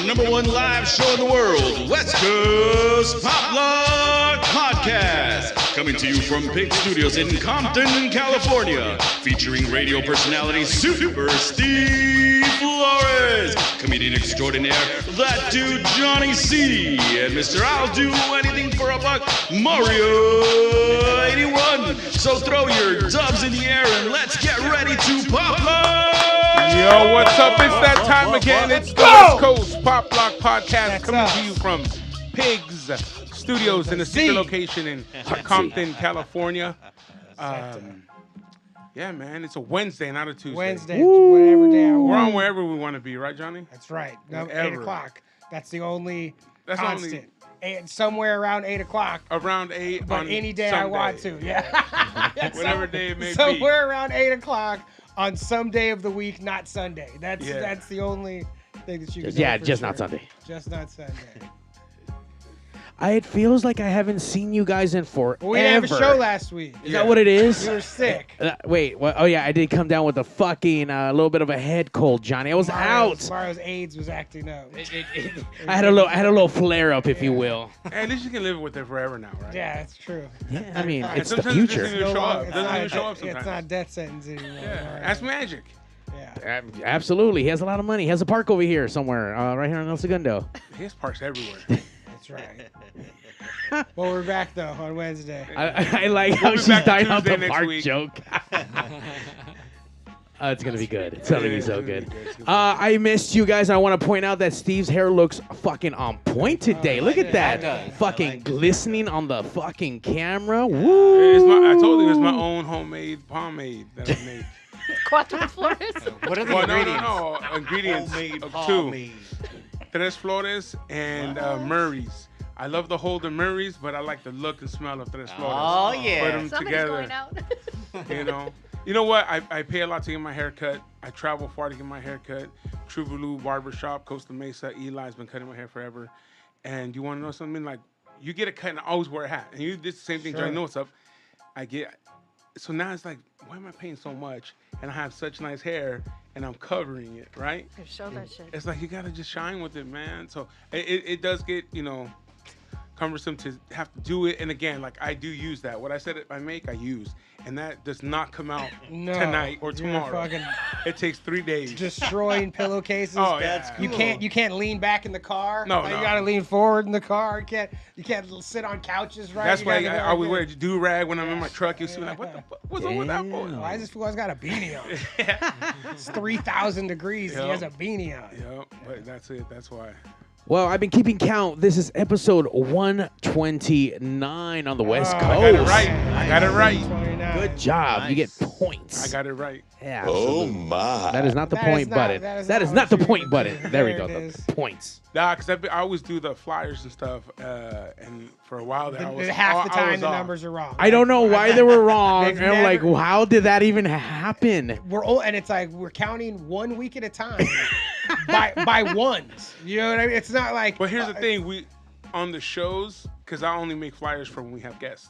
#1 live show in the world, West Coast Pop Lock Podcast. Coming to you from Pig Studios in Compton, California. Featuring radio personality Super Steve Flores, comedian extraordinaire, that dude Johnny C, and Mr. I'll Do Anything for a Buck, Mario 81. So throw your dubs in the air and let's get ready to pop lock. Yo, what's up? It's that time again. It's the West Coast Pop Lock Podcast coming to you from Pigs Studios in a secret location in Compton, California. Yeah, man, it's a Wednesday, not a Tuesday. Wednesday, whatever day I want. We're on wherever we want to be, right, Johnny? That's right. No, Whatever. 8 o'clock. That's the only That's constant. Somewhere around 8 o'clock. Around 8 But on any day Sunday. I want to, yeah. Whatever day it may be. Somewhere around 8 o'clock on some day of the week, not Sunday. That's the only thing that you can do. Just not Sunday. Just not Sunday. It feels like I haven't seen you guys in forever. Well, we didn't have a show last week. Is that what it is? You were sick. Wait. Well, oh, yeah. I did come down with a fucking little bit of a head cold, Johnny. I was out. Mario's AIDS was acting up. I had a little flare up, if you will. Hey, at least you can live with it forever now, right? Yeah, that's true. Yeah, I mean, it's the sometimes it doesn't future. even show up. It's Doesn't not- even show up sometimes. It's not death sentence anymore. Yeah, that's magic. Yeah. Absolutely. He has a lot of money. He has a park over here somewhere, right here in El Segundo. He has parks everywhere. That's right. Well, we're back though on Wednesday. I like how be she back died on Tuesday the next park week. joke. It's going to be good. It's going to be so it's gonna good. be good. I missed you guys. I want to point out that Steve's hair looks fucking on point today. Look at that. Fucking glistening on the fucking camera. Woo. I told you it's my own homemade pomade that I made. Cuatro Flores. What are the Well, ingredients? no. Ingredients Homemade of pomade. Tres Flores and Murray's. I love the hold of Murray's, but I like the look and smell of Tres Flores. Oh, yeah. Put them Somebody's together. going out. You know what? I pay a lot to get my hair cut. I travel far to get my hair cut. True Blue Barbershop, Costa Mesa. Eli's been cutting my hair forever. And you want to know something? Like, you get a cut and I always wear a hat. And you did the same thing. Sure. I know what's up. So now it's like, why am I paying so much? And I have such nice hair and I'm covering it, right? Show that shit. It's like you gotta just shine with it, man. So it does get, cumbersome to have to do it. And again, like I do use that. What I said I make, I use. And that does not come out tonight or You're tomorrow. fucking It takes 3 days. destroying pillowcases. Oh, yeah. You can't lean back in the car. No, Like, no. You gotta lean forward in the car. You can't sit on couches, right? That's You why gotta I always go wear a like do-rag when I'm in my truck. You see like, what the fuck? What's up with that for? this. Why is this fool always got a beanie on? It's 3,000 degrees. Yep. He has a beanie on. Yeah, but that's it. That's why. Well, I've been keeping count. This is episode 129 on the West Coast. I got it right. I got it right. 29. Good job. Nice. You get points. I got it right. Yeah, Oh absolutely. my. That is not the That point is not- button. that is not not the what point you- button. There we there go. it The is. points. Nah, because I always do the flyers and stuff. And for a while there, I was Half the I time was the off. numbers are wrong. I don't know why they were wrong. They've And I'm like, never- how did that even happen? And it's like we're counting 1 week at a time by ones. You know what I mean? It's not like. But here's the thing: we on the shows, because I only make flyers for when we have guests.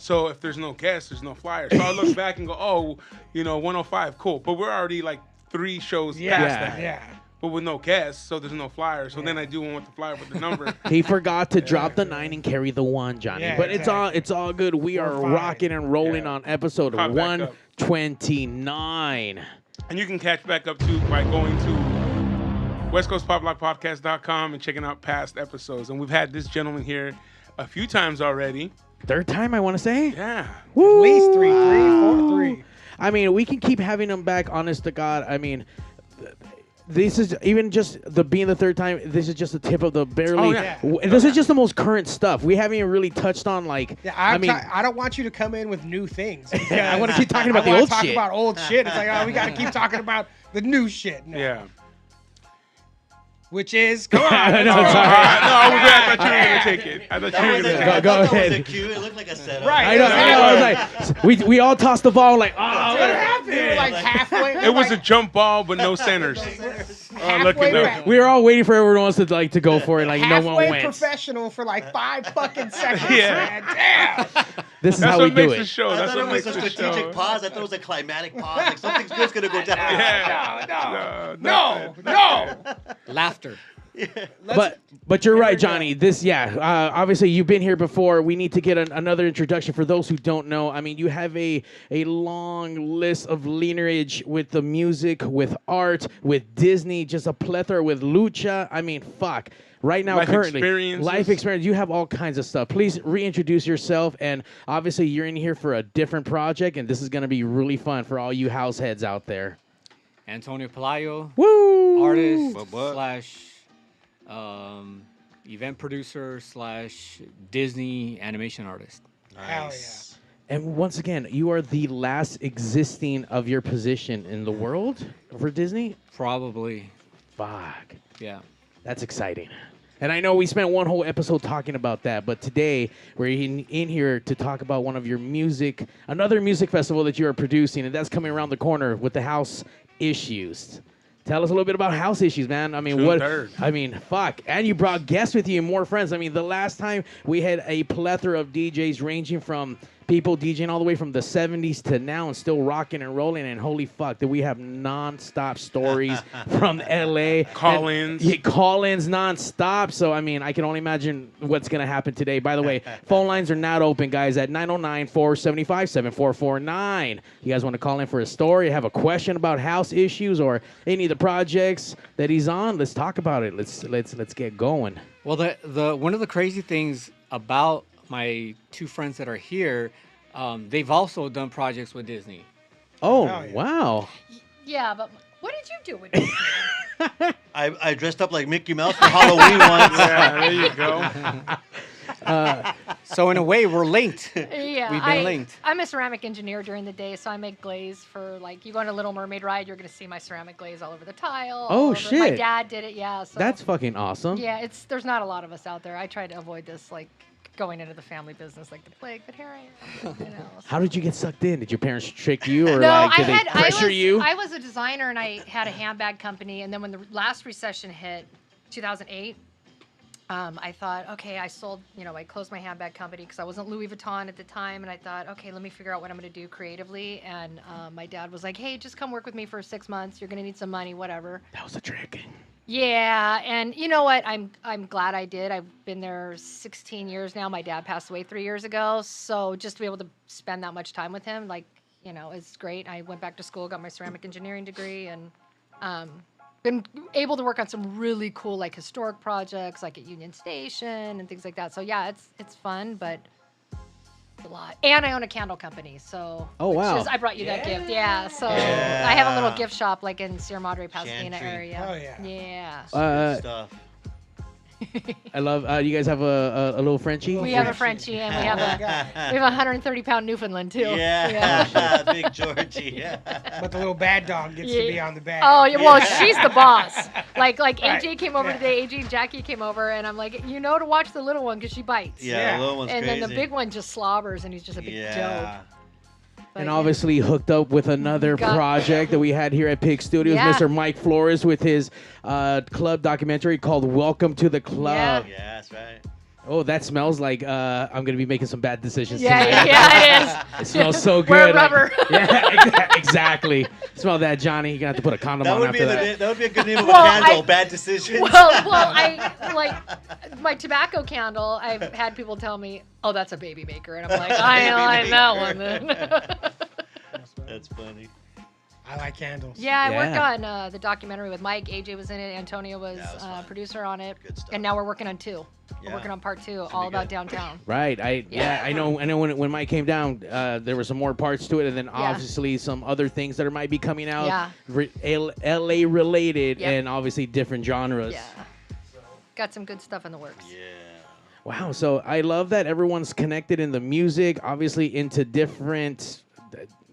So if there's no guests, there's no flyers. So I look back and go, 105, cool. But we're already like 3 shows past that. Yeah. But with no guests, so there's no flyers. So then I do one with the flyer with the number. He forgot to drop the 9 and carry the 1, Johnny. Yeah, but exactly. it's all good. We are fine. rocking and rolling Yeah. on episode Pop back up. 129. And you can catch back up too by going to westcoastpoplockpodcast.com and checking out past episodes. And we've had this gentleman here a few times already. 3rd time, I want to say. Yeah. Woo! At least 3. I mean, we can keep having them back, honest to God. I mean, this is even just being the 3rd time. This is just the tip of the barely. Oh, yeah. This is just the most current stuff. We haven't even really touched on like. Yeah, I mean, I don't want you to come in with new things. I want to keep talking about I the wanna old talk shit. about old shit. It's like, we got to keep talking about the new shit now. Yeah. Which is, come on. No, No, sorry. I thought you were going to take it. I thought you were going to take it. Go That was ahead. a cue. It looked like a setup. Right. I know. I was like, we all tossed the ball like, What happened? We were like halfway. It was a jump ball, but no centers. Look halfway at them. back. we were all waiting for everyone else to go for it. Like no one halfway went. professional for like 5 fucking seconds. Yeah. Man. Damn. This is That's how we what do makes the it. show. I That's thought what it was makes a the strategic show. pause. I thought it was a climatic pause. Like something's good's going to go down. Yeah. No. Nothing. No. Laughter. But you're right, Johnny. Obviously you've been here before. We need to get another introduction for those who don't know. I mean, you have a long list of lineage with the music, with art, with Disney, just a plethora with lucha. I mean, fuck. Right now, life experience. You have all kinds of stuff. Please reintroduce yourself, and obviously you're in here for a different project, and this is going to be really fun for all you house heads out there. Antonio Pelayo, Woo! artist / event producer / Disney animation artist. Hell yeah. And once again, you are the last existing of your position in the world for Disney? Probably. Fuck. Yeah. That's exciting. And I know we spent one whole episode talking about that, but today we're in here to talk about one of your another music festival that you are producing, and that's coming around the corner with the House Issues. Tell us a little bit about House Issues, man. I mean, fuck. And you brought guests with you and more friends. I mean, the last time we had a plethora of DJs ranging from people DJing all the way from the 70s to now and still rocking and rolling. And holy fuck, did we have non-stop stories from L.A. Call-ins. Call-ins non-stop. So, I mean, I can only imagine what's going to happen today. By the way, phone lines are not open, guys, at 909-475-7449. You guys want to call in for a story, have a question about House Issues or any of the projects that he's on? Let's talk about it. Let's get going. Well, the one of the crazy things about my two friends that are here, they've also done projects with Disney. Oh, wow. Yeah, but what did you do with Disney? I dressed up like Mickey Mouse for Halloween once. Yeah, there you go. So in a way, we're linked. Yeah, We've been linked. I'm a ceramic engineer during the day, so I make glaze for, like, you go on a Little Mermaid ride, you're going to see my ceramic glaze all over the tile. Oh, shit. My dad did it, yeah. So, that's fucking awesome. Yeah, there's not a lot of us out there. I try to avoid this, like, going into the family business like the plague, but here I am. You know, so. How did you get sucked in? Did your parents trick you, or no, did they pressure you? I was a designer, and I had a handbag company, and then when the last recession hit, 2008, I thought, okay, I closed my handbag company because I wasn't Louis Vuitton at the time, and I thought, okay, let me figure out what I'm going to do creatively, and my dad was like, hey, just come work with me for 6 months. You're going to need some money, whatever. That was a trick. Yeah, and you know what? I'm glad I did. I've been there 16 years now. My dad passed away 3 years ago, so just to be able to spend that much time with him, like, you know, it's great. I went back to school, got my ceramic engineering degree, and been able to work on some really cool, like, historic projects, like at Union Station and things like that. So yeah, it's fun, but a lot. And I own a candle company, so. Oh, wow. I brought you that gift, yeah. So I have a little gift shop, like, in Sierra Madre, Pasadena area. Oh, yeah. Yeah. Good stuff. I love. You guys have a little Frenchie. We have a Frenchie, and we have a 130-pound Newfoundland too. Yeah. Big Georgie. But the little bad dog gets to be on the bag. Oh, yeah, well, she's the boss. Like Right. AJ came over today. AJ and Jackie came over, and I'm like, you know, to watch the little one because she bites. Yeah, the little one's and crazy. then the big one just slobbers, and he's just a big dope. But, And obviously hooked up with another project that we had here at Pig Studios, Yeah. Mr. Mike Flores with his club documentary called Welcome to the Club. Yeah, that's right. Oh, that smells like I'm going to be making some bad decisions Yeah, tonight. yeah, it is. It smells so good. Wear rubber. Yeah, exactly. Smell that, Johnny. You're going to have to put a condom on after that. That would be a good name of Well, a candle. Bad decisions. Well, I like my tobacco candle. I've had people tell me, "Oh, that's a baby maker," and I'm like, "I know that one then." That's funny. I like candles. Yeah, I worked on the documentary with Mike. AJ was in it. Antonio was fun. producer on it. Good stuff. And now we're working on 2. Yeah. We're working on part 2, all about downtown. Right. I know when Mike came down, there were some more parts to it, and then obviously some other things that might be coming out, LA related, and obviously different genres. Yeah. Got some good stuff in the works. Yeah. Wow. So I love that everyone's connected in the music, obviously into different.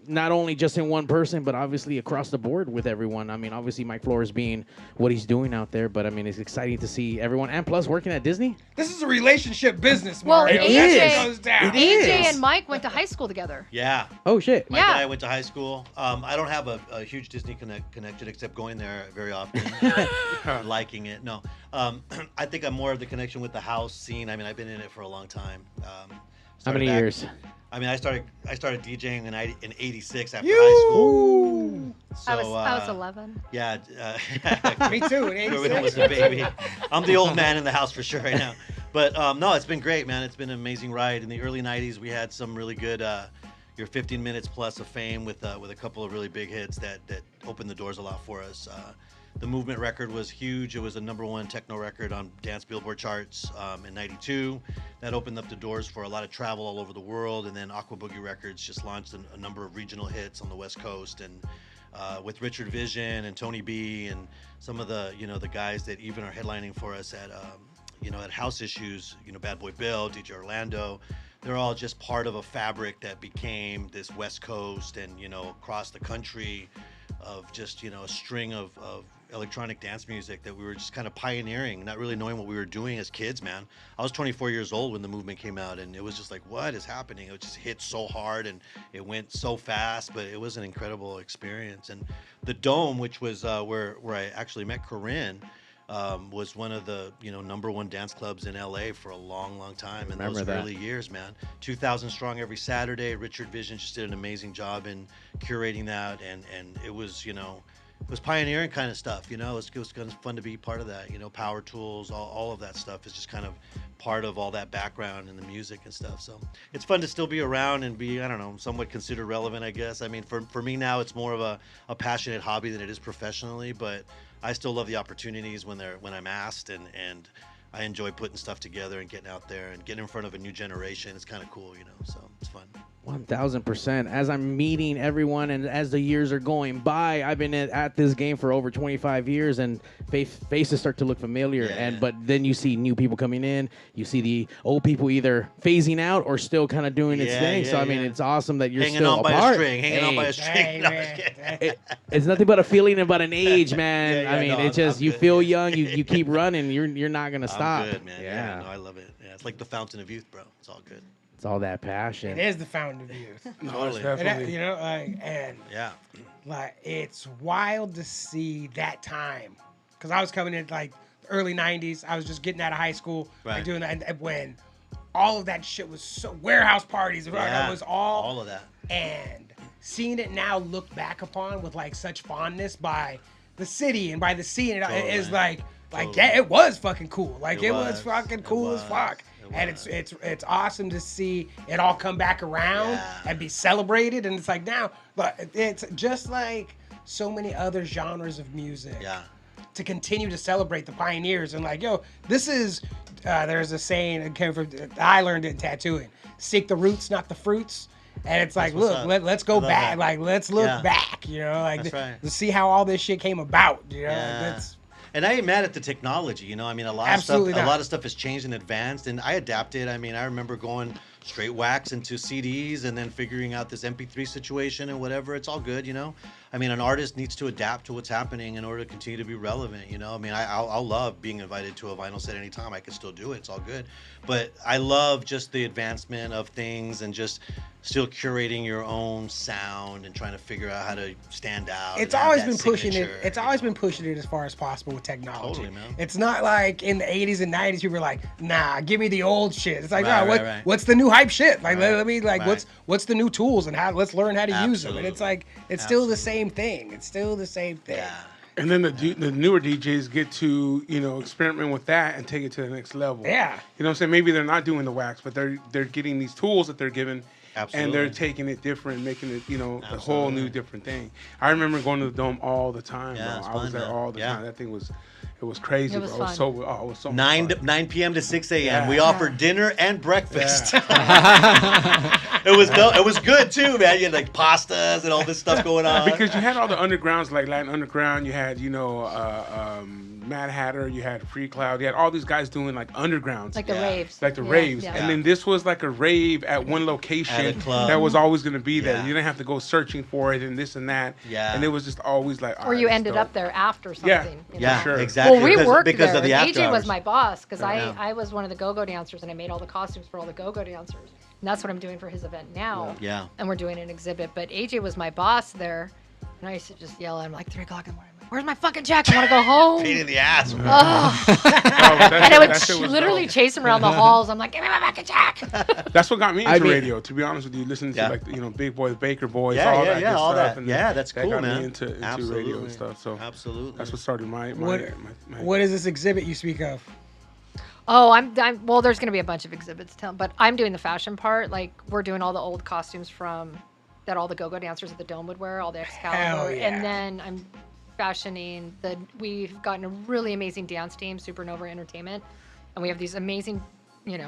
Not only just in one person, but obviously across the board with everyone. I mean, obviously Mike Flores being what he's doing out there, but I mean, it's exciting to see everyone. And plus, working at Disney. This is a relationship business, Well, Mario. it That's is. what goes down. AJ and Mike went to high school together. Yeah. Oh shit. Mike and I went to high school. I don't have a huge Disney connection except going there very often, liking it. No, I think I'm more of the connection with the house scene. I mean, I've been in it for a long time. How many years? I mean, I started DJing in '86 after high school. So, I was 11. Yeah. Me too. In Corinne was 86. a baby. I'm the old man in the house for sure right now. But no, it's been great, man. It's been an amazing ride. In the early '90s, we had some really good your 15 minutes plus of fame with a couple of really big hits that opened the doors a lot for us. The Movement record was huge. It was a #1 techno record on dance Billboard charts in '92. That opened up the doors for a lot of travel all over the world. And then Aqua Boogie Records just launched a number of regional hits on the West Coast. And with Richard Vision and Tony B and some of the the guys that even are headlining for us at at House Issues, Bad Boy Bill, DJ Orlando. They're all just part of a fabric that became this West Coast and across the country of just a string of electronic dance music that we were just kind of pioneering, not really knowing what we were doing as kids, man. I was 24 years old when the Movement came out, and it was just like, what is happening? It just hit so hard and it went so fast, but it was an incredible experience. And the Dome, which was where I actually met Corinne, was one of the #1 dance clubs in LA for a long time in those early years, man. 2,000 strong every Saturday. Richard Vision just did an amazing job in curating that, and it was it was pioneering kind of stuff. It was kind of fun to be part of that. Power Tools, all of that stuff is just kind of part of all that background and the music and stuff. So it's fun to still be around and be, I don't know, somewhat considered relevant, I guess. I mean, for me now, it's more of a passionate hobby than it is professionally, but I still love the opportunities when I'm asked, and I enjoy putting stuff together and getting out there and getting in front of a new generation. It's kind of cool, so it's fun. 1000%. As I'm meeting everyone and as the years are going by, I've been at this game for over 25 years, and faces start to look familiar. Yeah. But then you see new people coming in. You see the old people either phasing out or still kind of doing its thing. So I mean, it's awesome that you're hanging still on by apart. a string. Hanging on by a string. No, It's nothing but a feeling about an age, man. Yeah, I mean, no, it's just I'm you good. feel young. You keep running. You're not gonna stop. I'm good, man. Yeah, no, I love it. Yeah, it's like the fountain of youth, bro. It's all good. It's all that passion. It is the fountain of youth. Totally. And Yeah. like it's wild to see that time, because I was coming in like early '90s. I was just getting out of high school, Right. doing that, and when all of that shit was so warehouse parties, it was all of that. and seeing it now looked back upon with like such fondness by the city and by the scene, Totally. it is like Totally. yeah, it was fucking cool. Like It it was was. fucking It cool was. as fuck. It And was. it's awesome to see it all come back around Yeah. and be celebrated. And it's like now, but it's just like so many other genres of music. Yeah. To continue to celebrate the pioneers and like, yo, this is there's a saying that came from I learned it in tattooing: seek the roots, not the fruits. And it's like, That's what's look, up. let's go I love back. that. Like, let's look Yeah. back. Like That's right. to see how all this shit came about. Yeah. That's And I ain't mad at the technology, I mean, Absolutely a not. lot of stuff has changed and advanced, and I adapted. I mean, I remember going straight wax into CDs and then figuring out this MP3 situation and whatever. It's all good, I mean, an artist needs to adapt to what's happening in order to continue to be relevant, I mean, I'll love being invited to a vinyl set anytime. I can still do it. It's all good. But I love just the advancement of things and just still curating your own sound and trying to figure out how to stand out. It's and have always that been pushing it. signature, It's always been pushing it as far as possible with technology. Totally, man. It's not like in the 80s and 90s people were like, nah, give me the old shit. It's like, Right, nah, right. what's the new hype shit? Like, Right, let me like, right. what's the new tools and let's learn how to use them. And it's Absolutely. like, it's still the Absolutely. same thing. It's still the same thing. Yeah. And then the newer DJs get to experiment with that and take it to the next level. Yeah. You know what I'm saying? Maybe they're not doing the wax, but they're getting these tools that they're given, and they're Absolutely. taking it different, making it a whole Absolutely. new different thing. I remember going to the Dome all the time, Yeah, bro. it's I was fun, there man. all the Yeah. time. That thing was crazy, It was bro. fun. It was so much 9 fun. p.m. to 6 a.m. Yeah. We Yeah. offered dinner and breakfast. Yeah. It was good too, man. You had like pastas and all this stuff going on. Because you had all the undergrounds, like Latin Underground. You had, Mad Hatter. You had Free Cloud. You had all these guys doing like undergrounds. Like the Yeah. raves. Like the Yeah, raves. yeah. And then this was like a rave at one location At a club. that was always going to be there. Yeah. You didn't have to go searching for it and this and that. Yeah. And it was just always like, Or you ended up there after something. Yeah. you yeah, know? Sure. exactly. Well, we worked because there. of the and after AJ was hours. my boss because Yeah. I was one of the go-go dancers and I made all the costumes for all the go-go dancers. And that's what I'm doing for his event now. Yeah. And we're doing an exhibit. But AJ was my boss there. And I used to just yell at him like 3 o'clock in the morning. where's my fucking check? I want to go home. Pain in the ass. Ugh. that And I would shit was literally dope. chase him around the halls. I'm like, give me my fucking check. That's what got me into I mean- radio. To be honest with you, listening to Yeah. like Big Boy, the Baker Boys, Yeah, all yeah, that yeah, good all stuff. that. And Yeah, that's that cool, got man. me into radio Absolutely. and stuff. So Absolutely. that's what started my What- What is this exhibit you speak of? Oh, well, there's going to be a bunch of exhibits, but I'm doing the fashion part. Like, we're doing all the old costumes that all the go-go dancers at the Dome would wear, all the Excalibur. Hell yeah. And then I'm fashioning we've gotten a really amazing dance team, Supernova Entertainment. And we have these amazing,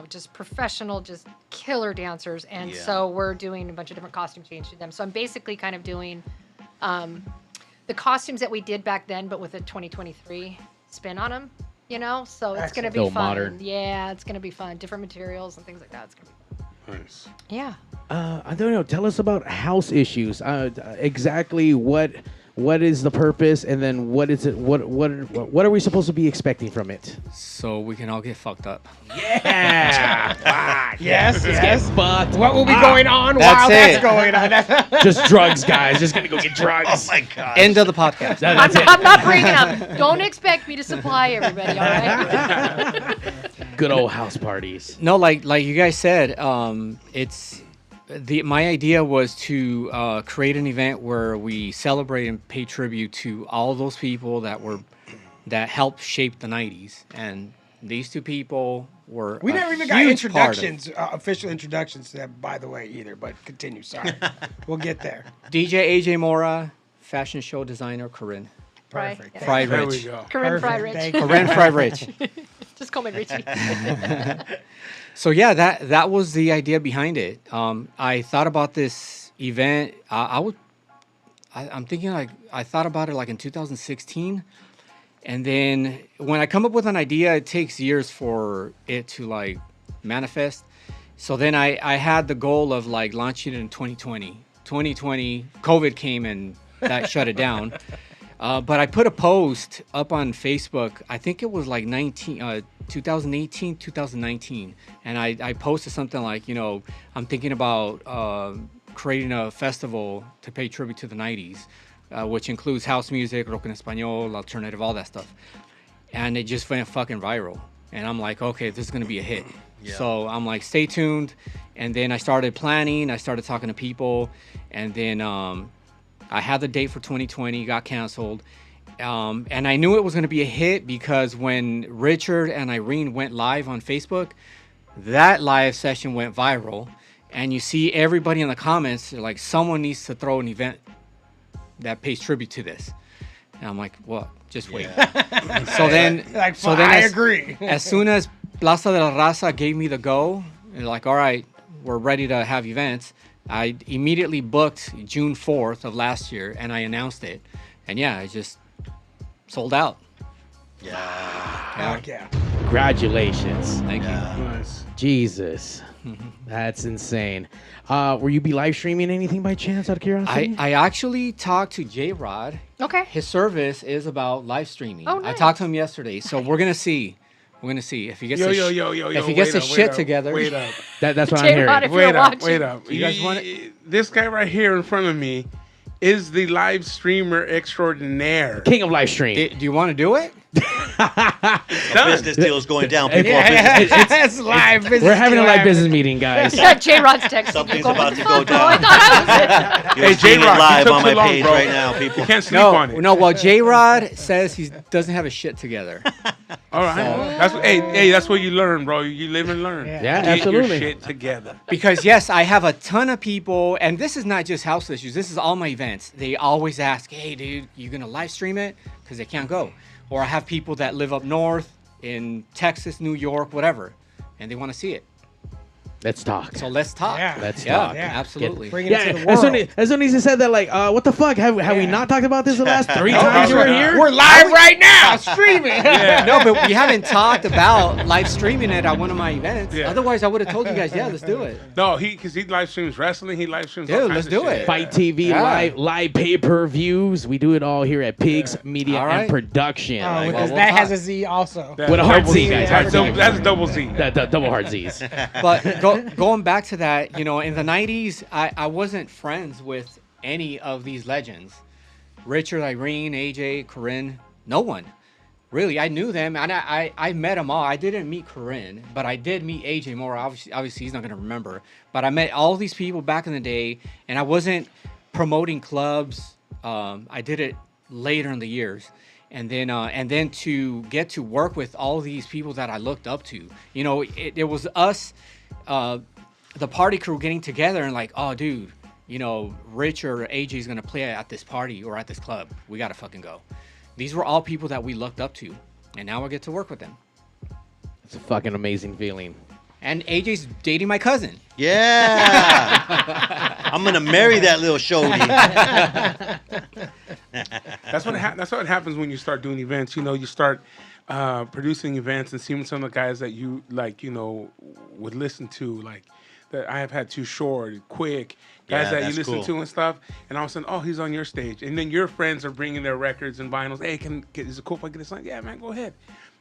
just professional, just killer dancers. And Yeah. so we're doing a bunch of different costume changes to them. So I'm basically kind of doing the costumes that we did back then, but with a 2023 spin on them. So it's going to be Still fun. modern. Yeah, it's going to be fun. Different materials and things like that. It's going to be fun. Nice. Yeah. I don't know. Tell us about house issues. Exactly what is the purpose, and then what is it? What are we supposed to be expecting from it? So we can all get fucked up. Yeah. Yes, yes. Fucked. What will be going on That's while it. that's going on? Just drugs, guys. Just gonna go get Oh drugs. my God. End of the podcast. I'm not bringing up. Don't expect me to supply everybody, all right? Good old house parties. No, like you guys said, it's my idea was to create an event where we celebrate and pay tribute to all those people that helped shape the '90s, and these two people were We a never even got huge part of it. introductions, official introductions to that, by the way, either. But continue. Sorry, we'll get there. DJ AJ Mora, fashion show designer Corinne, Fry. Perfect. Yeah. Fry There we Rich, go. Corinne Fry Perfect. Rich. Thank you. Corinne Fry Rich. Just call me Richie. So yeah, that was the idea behind it. I thought about this event. I'm thinking like I thought about it like in 2016, and then when I come up with an idea, it takes years for it to like manifest. So then I had the goal of like launching it in 2020. 2020, COVID came and that shut it down. But I put a post up on Facebook. I think it was like 2018, 2019. And I posted something like, I'm thinking about creating a festival to pay tribute to the 90s, which includes house music, rock en español, alternative, all that stuff. And it just went fucking viral. And I'm like, okay, this is going to be a hit. Yeah. So I'm like, stay tuned. And then I started planning. I started talking to people. And then I had the date for 2020, got canceled. And I knew it was going to be a hit because when Richard and Irene went live on Facebook, that live session went viral. And you see everybody in the comments, they're like, someone needs to throw an event that pays tribute to this. And I'm like, well, just wait. Yeah. So then, I agree. as soon as Plaza de la Raza gave me the go, they're like, all right, we're ready to have events. I immediately booked June 4th of last year, and I announced it. And yeah, it just sold out. Yeah. Fuck yeah. Congratulations. Thank you. Nice. Jesus. That's insane. Will you be live streaming anything by chance, out of curiosity? I actually talked to J-Rod. Okay. His service is about live streaming. Oh, I nice. talked to him yesterday, so we're gonna see. We're gonna see if he gets Yo. if he gets wait his up, shit wait up, together. Wait up. That's what I'm J-Rod, hearing. if you're watching. Wait up. You guys want This guy right here in front of me is the live streamer extraordinaire. King of live stream. Do you want to do it? Business deal's going down. People are Yeah, business. it's live business. We're having a live live business meeting, guys. Yeah, J-Rod's texting. Something's me, going, about to "Fuck, go bro, I down." thought I was it. You're seeing it J-Rock, you live took on too my long, page bro. right now, people. You can't sleep on it. No. Well, J-Rod says he doesn't have his shit together. All right. That's what, hey, that's what you learn, bro. You live and learn. Yeah. Yeah, Get absolutely. your shit together. Because yes, I have a ton of people, and this is not just house issues. This is all my events. They always ask, "Hey, dude, you gonna live stream it?" Because they can't go. Or I have people that live up north in Texas, New York, whatever, and they want to see it. Let's talk. So let's talk. Yeah. Let's Yeah, talk. absolutely. Bring it Yeah, into the as world. soon as he said that, like, what the fuck? Have we Yeah. not talked about this the last 3 No, times you were no, here? We're live right now, streaming. No, but we haven't talked about live streaming it at one of my events. Yeah. Otherwise, I would have told you guys, yeah, let's do it. No, because he live streams wrestling. He live streams. all Dude, kinds let's of do shit. it. Fight TV, Yeah. live pay-per-views. We do it all here at Pigs Media All right. and Production. Oh, Well, because we'll that talk. has a Z also. That's With a hard double Z, guys, hard Z. That's double Z. That double hard Z's. But going back to that, in the 90s, I wasn't friends with any of these legends. Richard, Irene, AJ, Corinne, no one. Really, I knew them, and I met them all. I didn't meet Corinne, but I did meet AJ Mora. Obviously, he's not going to remember. But I met all these people back in the day, and I wasn't promoting clubs. I did it later in the years. And then to get to work with all these people that I looked up to. You know, it was us, the party crew getting together and like, oh, dude, you know, Rich or AJ is going to play at this party or at this club. We got to fucking go. These were all people that we looked up to, and now I get to work with them. It's a fucking amazing feeling. And AJ's dating my cousin. Yeah. I'm going to marry that little shorty. That's what happens when you start doing events. You know, you start producing events and seeing some of the guys that you, like, you know, would listen to, like, that I have had Too Short, Quick, guys that you listen to and stuff, and all of a sudden, oh, he's on your stage. And then your friends are bringing their records and vinyls. Hey, is it cool if I get a sign? Yeah, man, go ahead.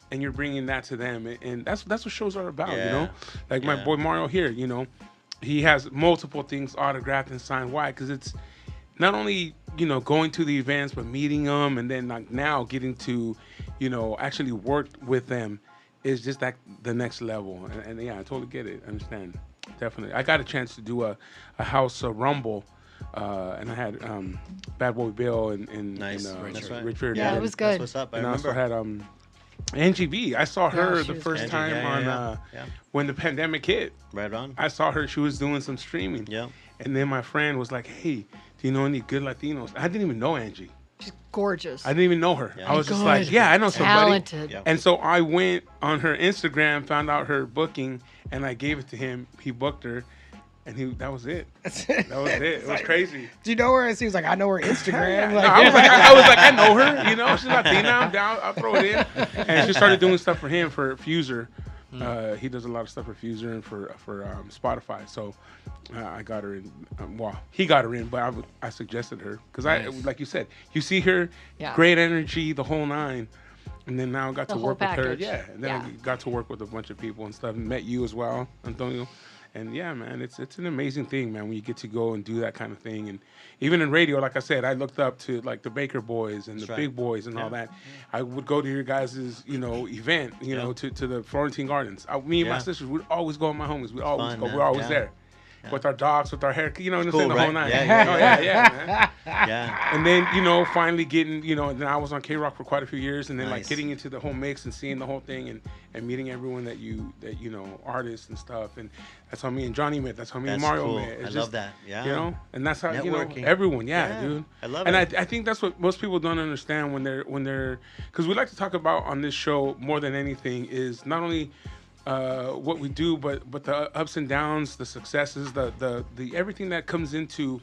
And you're bringing that to them. And that's what shows are about, you know? Like my boy Mario here, you know, he has multiple things autographed and signed. Why? Because it's not only, you know, going to the events, but meeting them, and then like now getting to, you know, actually work with them is just that the next level. And yeah, I totally get it. I understand. Definitely. I got a chance to do a house rumble, and I had Bad Boy Bill and Richard. Yeah, it was good. That's what's up. I also had Angie B. I saw her the first time on when the pandemic hit. Right on. I saw her. She was doing some streaming. Yeah. And then my friend was like, "Hey, do you know any good Latinos?" I didn't even know Angie. She's gorgeous. I didn't even know her. Yeah. I was just like, "Yeah, I know somebody." Talented. Yeah. And so I went on her Instagram, found out her booking, and I gave it to him. He booked her, and that was it. That was it. It was crazy. Do you know her? And he was like, I know her Instagram. No, I was like, I know her. You know, she's Latina. I'm down. I'll throw it in. And she started doing stuff for him for Fuser. He does a lot of stuff for Fuser and for Spotify. So I got her in. He got her in, but I suggested her because like you said, you see her, great energy, the whole nine. And then now I got to work with her. Yeah. And then I got to work with a bunch of people and stuff. And met you as well, Antonio. And yeah, man, it's an amazing thing, man, when you get to go and do that kind of thing. And even in radio, like I said, I looked up to like the Baker Boys and the Big Boys and all that. I would go to your guys' event, to the Florentine Gardens. Me and my sisters would always go with my homies. We'd always go. We're always there. With our dogs, with our hair, the whole night. Man. Yeah. And then, finally getting, and then I was on K-Rock for quite a few years, and then like getting into the whole mix and seeing the whole thing and meeting everyone that artists and stuff. And that's how me and Johnny met. That's how me and Mario met. I love that. Yeah. And that's how, Networking. Everyone. Yeah, dude. I love it. And I think that's what most people don't understand when they're, because we like to talk about on this show more than anything is not only what we do, but the ups and downs, the successes, the everything that comes into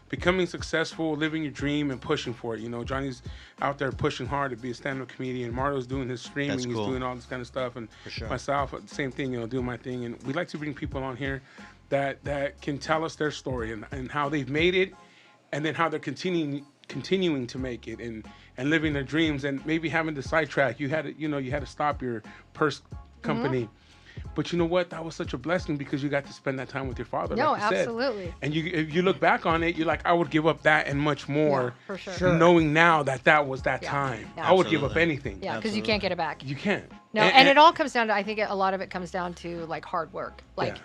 becoming successful, living your dream, and pushing for it. Johnny's out there pushing hard to be a stand-up comedian. Mario's doing his streaming. He's doing all this kind of stuff, and myself, same thing. Doing my thing. And we like to bring people on here that can tell us their story and how they've made it, and then how they're continuing to make it and living their dreams, and maybe having to sidetrack. You had to stop your purse company. Mm-hmm. But you know what? That was such a blessing because you got to spend that time with your father. No, like you absolutely. Said. And if you look back on it, you're like, I would give up that and much more. Yeah, for sure. Knowing now that was that time. Yeah, I would give up anything. Yeah, because you can't get it back. You can't. No, and it all comes down to, I think a lot of it comes down to like hard work. Like,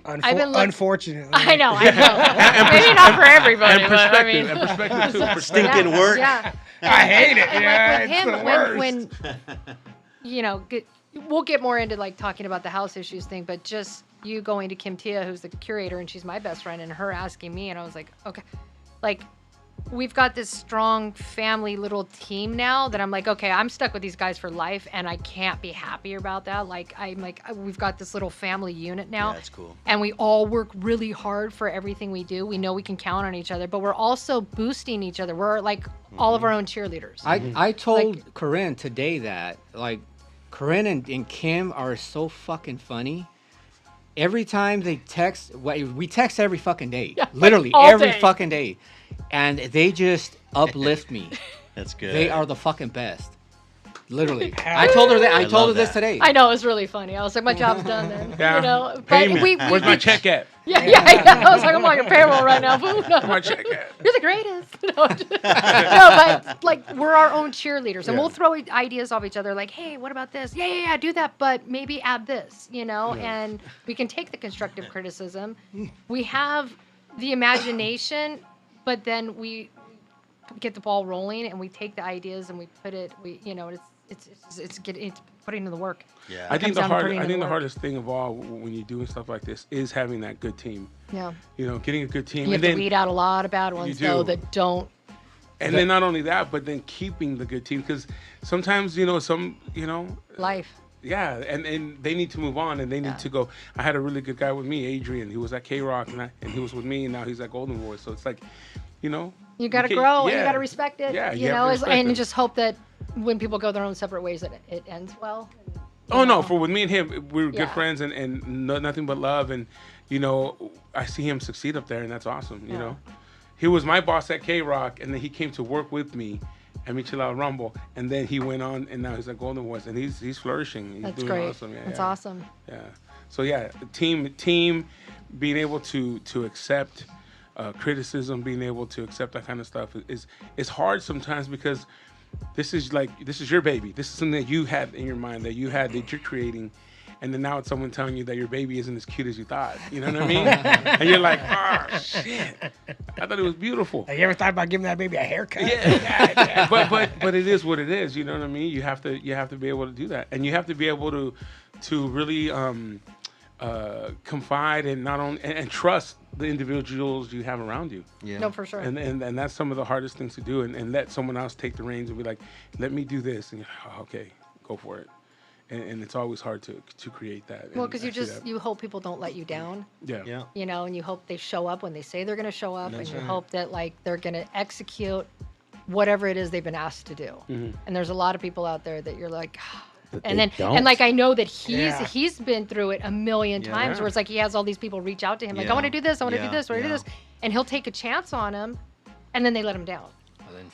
unfortunately. I know. Maybe not for everybody, but I mean. And perspective too. Stinking work. Yeah. I hate it. And it's like with the worst. We'll get more into like talking about the house issues thing, but just you going to Kim Tia, who's the curator, and she's my best friend, and her asking me, and I was like, okay, like we've got this strong family little team now that I'm like, okay, I'm stuck with these guys for life, and I can't be happier about that. Like we've got this little family unit now. Yeah, that's cool. And we all work really hard for everything we do. We know we can count on each other, but we're also boosting each other. We're like all of our own cheerleaders. I told Corinne today that like. Corinne and Kim are so fucking funny. Every time they text, we text every fucking day. Yeah, literally, every fucking day. And they just uplift me. That's good. They are the fucking best. Literally. I told her that. I told her love this that. today. I know, it was really funny. I was like, my job's done then. Yeah. You know, but Payment. Where's my check at? Yeah. I was like, I'm on your payroll right now. Boo. Where's my check at? You're the greatest. No, but like we're our own cheerleaders, and Yeah. we'll throw ideas off each other. Like, hey, what about this? Yeah, do that, but maybe add this. And we can take the constructive criticism. We have the imagination, but then we get the ball rolling, and we take the ideas and we put it. It's putting in the work. Yeah. I think comes down to putting I in think the the work. hardest thing of all when you're doing stuff like this is having that good team. Yeah. Getting a good team. You have and to weed out a lot of bad ones though do. that don't. And then not only that, but then keeping the good team, because sometimes Life. yeah, and they need to move on and they need to go. I had a really good guy with me, Adrian. He was at K Rock and he was with me, and now he's at Golden Boy. So it's like, You got to can't- grow and you yeah. got to respect it. Yeah, you have to respect and it. just hope that when people go their own separate ways, that it ends well. Oh no! For with me and him, we were good Yeah. friends and nothing but love. And I see him succeed up there, and that's awesome. He was my boss at K Rock, and then he came to work with me at Michelada Rumble, and then he went on, and now he's at Golden Boys, and he's flourishing. He's That's doing great. awesome. Yeah, That's yeah. awesome. Yeah. So yeah, team, being able to accept criticism, being able to accept that kind of stuff is hard sometimes, because this is your baby. This is something that you had in your mind, that you're creating, and then now it's someone telling you that your baby isn't as cute as you thought. You know what I mean? And you're like, oh shit, I thought it was beautiful. Have you ever thought about giving that baby a haircut? Yeah. but it is what it is. You know what I mean? You have to be able to do that, and you have to be able to really confide and not only and trust the individuals you have around you. Yeah. No, for sure. And that's some of the hardest things to do, and let someone else take the reins and be like, let me do this, and you're like, oh, okay, go for it. And it's always hard to create that. Well, and because I see that. you hope people don't let you down. Yeah. Yeah. And you hope they show up when they say they're going to show up, That's and you right. hope that like they're going to execute whatever it is they've been asked to do. Mm-hmm. And there's a lot of people out there that you're like, But and they then don't. and like I know that Yeah. he's been through it a million times, Yeah. where it's like he has all these people reach out to him like, I Yeah. want to do this, I want to Yeah. do this, I want to do Yeah. this, and he'll take a chance on him, and then they let him down.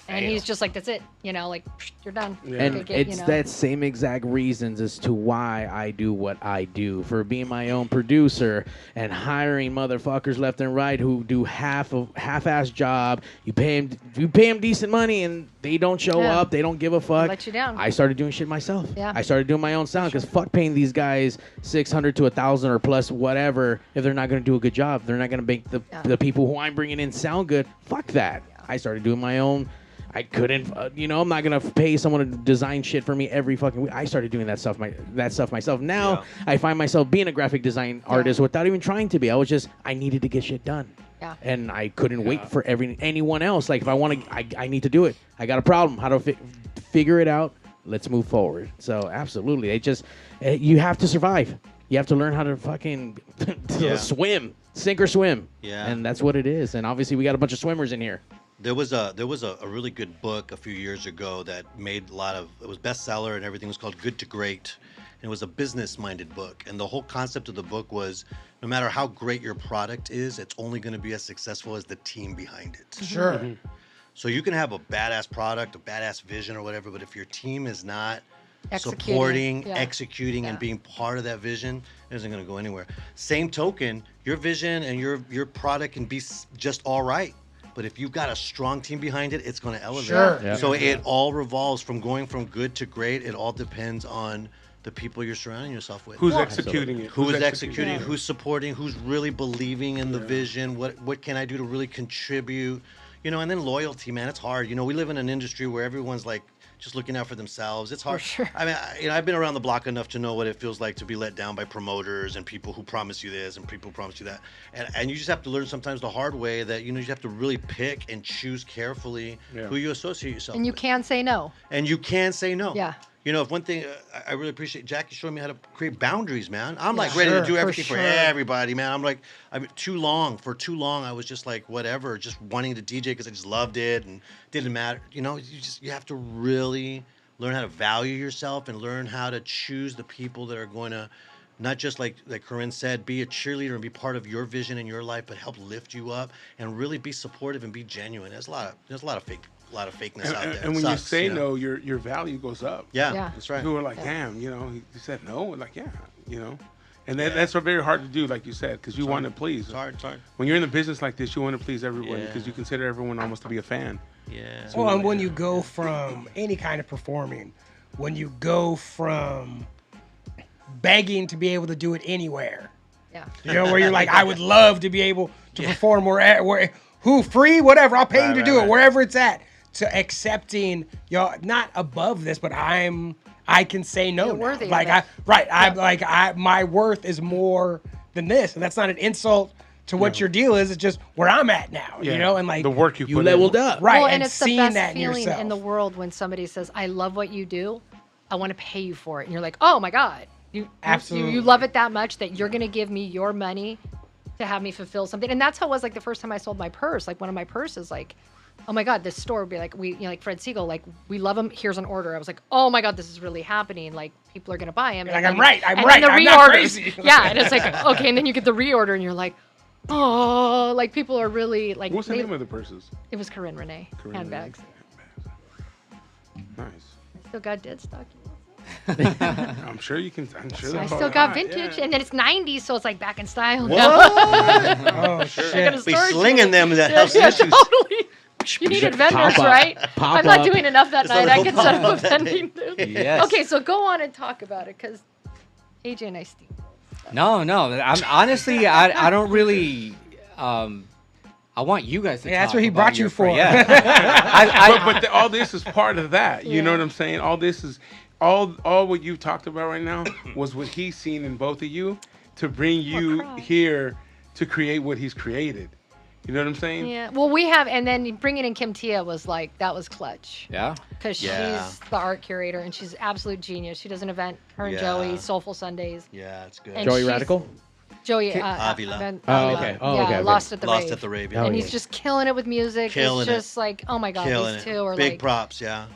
And he's just like, that's it, like you're done. Yeah. And Okay, it's that same exact reasons as to why I do what I do, for being my own producer and hiring motherfuckers left and right who do half-ass job. You pay them decent money and they don't show Yeah. up. They don't give a fuck. Let you down. I started doing shit myself. Yeah. I started doing my own sound because fuck paying these guys $600 to $1,000 or plus whatever if they're not going to do a good job. They're not going to make the people who I'm bringing in sound good. Fuck that. I started doing my own. I couldn't, I'm not gonna pay someone to design shit for me every fucking week. I started doing that stuff myself. Now Yeah. I find myself being a graphic design artist without even trying to be. I needed to get shit done. Yeah. And I couldn't wait for anyone else. Like if I want to, I need to do it. I got a problem. How to figure it out? Let's move forward. So absolutely, you have to survive. You have to learn how to fucking swim, sink or swim. Yeah. And that's what it is. And obviously we got a bunch of swimmers in here. There was a really good book a few years ago that made it was bestseller and everything. It was called Good to Great. And it was a business-minded book. And the whole concept of the book was no matter how great your product is, it's only going to be as successful as the team behind it. Sure. So you can have a badass product, a badass vision or whatever, but if your team is not Executing, supporting, yeah. executing, and Yeah. being part of that vision, it isn't going to go anywhere. Same token, your vision and your product can be just all right. But if you've got a strong team behind it, it's going to elevate. Sure. Yeah. So it all revolves from going from good to great. It all depends on the people you're surrounding yourself with. Who's executing it? Who's executing, Yeah. who's supporting, who's really believing in the vision, what can I do to really contribute, and then loyalty, man, it's hard. We live in an industry where everyone's like just looking out for themselves. It's hard. For sure. I mean, I've been around the block enough to know what it feels like to be let down by promoters and people who promise you this and people who promise you that. And you just have to learn sometimes the hard way that, you have to really pick and choose carefully who you associate yourself And you with. can say no. And you can say no. Yeah. If one thing I really appreciate, Jackie showing me how to create boundaries, man. I'm like ready to do for everything for sure. everybody, man. I'm like, for too long, I was just like, whatever, just wanting to DJ because I just loved it and didn't matter. You have to really learn how to value yourself and learn how to choose the people that are going to not just like Corinne said, be a cheerleader and be part of your vision in your life, but help lift you up and really be supportive and be genuine. There's a lot of lot of fakeness out there. And when Sucks, you say you know? no, your value goes up. Yeah, Yeah. that's right. People are like, damn, you know, he said no. Like, yeah, you know. And that's very hard to do, like you said, because you want to please. It's hard. It's hard. When you're in a business like this, you want to please everyone Yeah. because you consider everyone almost to be a fan. Yeah. Well, and when you go from any kind of performing, when you go from begging to be able to do it anywhere, Yeah. you know, where you're like, I would love to be able to perform where who free, whatever, I'll pay you to do it, wherever it's at, to accepting, not above this, but I can say no. You're now. worthy of Like it. my worth is more than this, and that's not an insult to what your deal is. It's just where I'm at now, you know, and like the work you You put leveled in. up. right, Well, and it's seeing the best that in feeling yourself. in the world when somebody says, "I love what you do. I want to pay you for it," and you're like, "Oh my God, you Absolutely. love it that much that you're gonna give me your money to have me fulfill something." And that's how it was like the first time I sold my purse. Like one of my purses, like, oh my God, this store would be like, like Fred Siegel, like, we love him. Here's an order. I was like, oh my God, this is really happening. Like, people are gonna buy him. Like, And I'm then- right, and I'm then right, the I'm not reorders. crazy. Yeah, and it's like, okay, and then you get the reorder, and you're like, oh, like people are really like. What's the they- name of the purses? It was Corinne Renee Corinne handbags. Nice. Still got dead stock. I'm sure you can. I'm sure. I they're still hard. got Ah, vintage, yeah. and then it's 90s, so it's like back in style. What? Oh I shit! got a Be storage slinging unit. them that Yeah, house yeah, issues. totally. You needed vendors, Pop up. right? Pop I'm not up. doing enough that Just night. let I it can go set up pop a up that vending day. booth. Yes. Okay, so go on and talk about it, because AJ and I steam. No. I'm honestly, I don't really. I want you guys to. Yeah, that's talk what he about brought you your for. Yeah. But all this is part of that. You know Yeah. what I'm saying? All this is all what you talked about right now was what he's seen in both of you to bring you cry. here to create what he's created. You know what I'm saying? Yeah. Well, we have, and then bringing in Kim Tia was like, that was clutch. Yeah. Because Yeah. she's the art curator, and she's absolute genius. She does an event, her and Yeah. Joey, Soulful Sundays. Yeah, it's good. And Joey she's- Radical? Joey Avila. Oh, okay. Oh, yeah, okay, okay. Lost at the Lost Rave. at the Rave. Oh, And yeah. he's just killing it with music. Killing it's just like, oh my God, Killing these it. two are Big like. props, yeah.